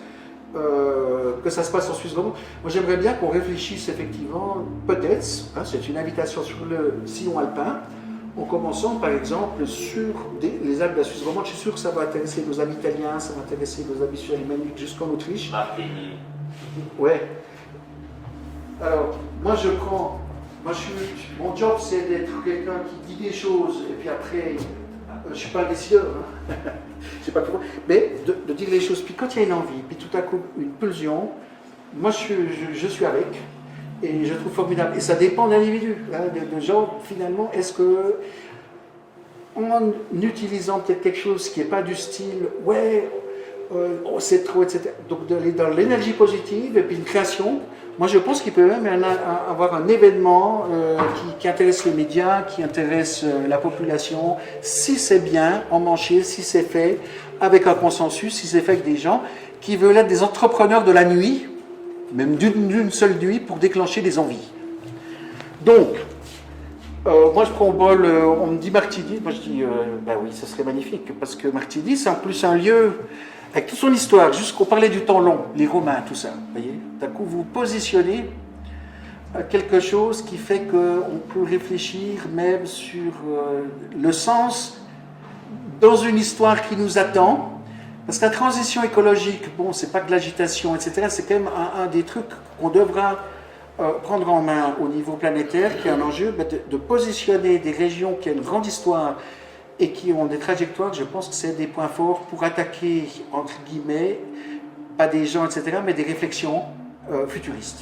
que ça se passe en Suisse romande. Moi j'aimerais bien qu'on réfléchisse effectivement, peut-être, hein, c'est une invitation sur le sillon alpin, en commençant par exemple sur les Alpes de la Suisse romande. Je suis sûr que ça va intéresser nos amis italiens, ça va intéresser nos amis suédois jusqu'en Autriche. Ouais. Alors, moi mon job c'est d'être quelqu'un qui dit des choses, et puis après, je ne suis pas un décideur, hein. C'est pas trop, mais de dire les choses, puis quand il y a une envie, puis tout à coup une pulsion, moi je suis avec, et je trouve formidable, et ça dépend d'individus, hein, de gens finalement, est-ce que, en utilisant peut-être quelque chose qui n'est pas du style, ouais, c'est trop, etc., donc d'aller dans l'énergie positive, et puis une création. Moi, je pense qu'il peut même avoir un événement qui intéresse les médias, qui intéresse la population, si c'est bien emmanché, si c'est fait avec un consensus, si c'est fait avec des gens qui veulent être des entrepreneurs de la nuit, même d'une seule nuit, pour déclencher des envies. Donc, moi je prends au bol, on me dit Martigny, moi je dis, ben oui, ça serait magnifique, parce que Martigny, c'est en plus un lieu avec toute son histoire, jusqu'on parlait du temps long, les Romains, tout ça, vous voyez. D'un coup, vous positionnez à quelque chose qui fait qu'on peut réfléchir même sur le sens dans une histoire qui nous attend. Parce que la transition écologique, bon, c'est pas de l'agitation, etc., c'est quand même un des trucs qu'on devra prendre en main au niveau planétaire, qui est un enjeu, de positionner des régions qui ont une grande histoire et qui ont des trajectoires. Je pense que c'est des points forts pour attaquer, entre guillemets, pas des gens, etc., mais des réflexions futuristes.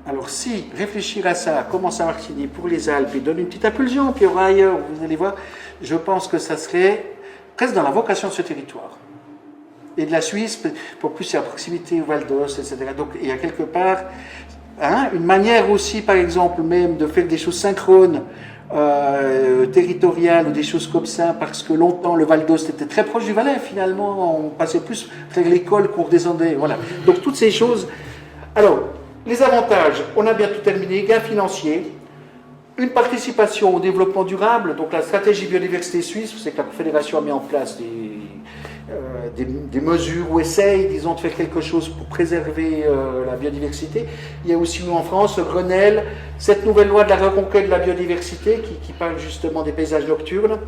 Alors si réfléchir à ça, commence à Martigny pour les Alpes et donne une petite impulsion, puis il y aura ailleurs, vous allez voir, je pense que ça serait presque dans la vocation de ce territoire. Et de la Suisse, pour plus à proximité au Val d'Ost, etc. Donc il y a quelque part une manière aussi, par exemple, même de faire des choses synchrones, territoriales ou des choses comme ça, parce que longtemps le Val d'Ost était très proche du Valais, finalement on passait plus vers l'école qu'on redescendait, voilà. Donc toutes ces choses. Alors, les avantages, on a bientôt terminé, gains financiers, une participation au développement durable, donc la stratégie biodiversité suisse, c'est que la Confédération a mis en place des mesures ou essaye, disons, de faire quelque chose pour préserver la biodiversité. Il y a aussi, nous en France, le Grenelle, cette nouvelle loi de la reconquête de la biodiversité qui parle justement des paysages nocturnes.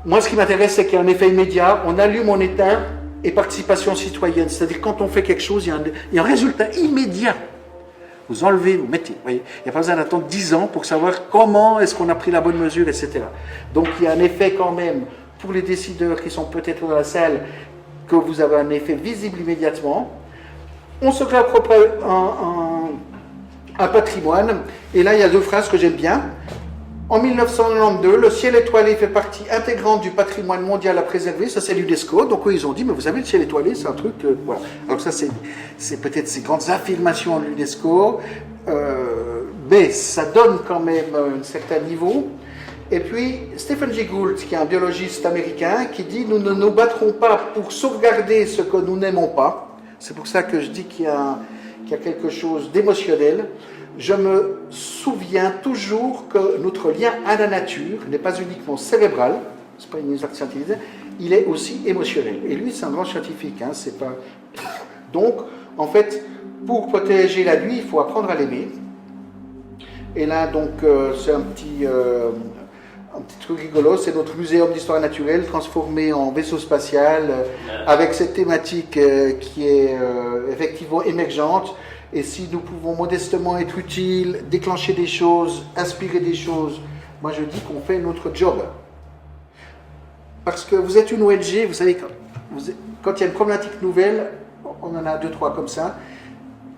Moi, ce qui m'intéresse, c'est qu'il y a un effet immédiat. On allume, on éteint, et participation citoyenne. C'est-à-dire, quand on fait quelque chose, il y a un résultat immédiat. Vous enlevez, vous mettez. Vous voyez, il n'y a pas besoin d'attendre 10 ans pour savoir comment est-ce qu'on a pris la bonne mesure, etc. Donc, il y a un effet quand même, pour les décideurs qui sont peut-être dans la salle, que vous avez un effet visible immédiatement. On se réapproprie un patrimoine. Et là, il y a deux phrases que j'aime bien. En 1992, le ciel étoilé fait partie intégrante du patrimoine mondial à préserver. Ça, c'est l'UNESCO. Donc, eux, ils ont dit, mais vous savez, le ciel étoilé, c'est un truc... voilà. Alors ça, c'est peut-être ces grandes affirmations de l'UNESCO. Mais ça donne quand même un certain niveau. Et puis, Stephen Jay Gould, qui est un biologiste américain, qui dit, nous ne nous battrons pas pour sauvegarder ce que nous n'aimons pas. C'est pour ça que je dis qu'il y a quelque chose d'émotionnel. Je me souviens toujours que notre lien à la nature n'est pas uniquement cérébral, c'est pas une acte scientifique, il est aussi émotionnel. Et lui, c'est un grand scientifique, hein, c'est pas... Donc, en fait, pour protéger la nuit, il faut apprendre à l'aimer. Et là, donc, c'est un petit truc rigolo, c'est notre muséum d'histoire naturelle transformé en vaisseau spatial, avec cette thématique qui est effectivement émergente. Et si nous pouvons modestement être utiles, déclencher des choses, inspirer des choses, moi je dis qu'on fait notre job. Parce que vous êtes une ONG, vous savez, quand il y a une problématique nouvelle, on en a 2-3 comme ça,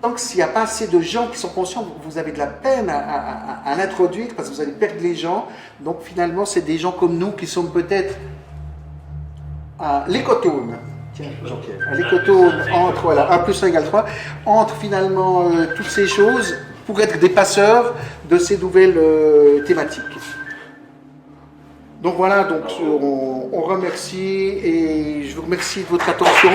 tant qu'il n'y a pas assez de gens qui sont conscients, vous avez de la peine à l'introduire parce que vous allez perdre les gens. Donc finalement, c'est des gens comme nous qui sommes peut-être à l'écotone. Tiens, Jean-Pierre, à l'écotone entre, voilà, 1 plus 1 égale 3, entre finalement toutes ces choses pour être des passeurs de ces nouvelles thématiques. Donc voilà, donc on remercie et je vous remercie de votre attention.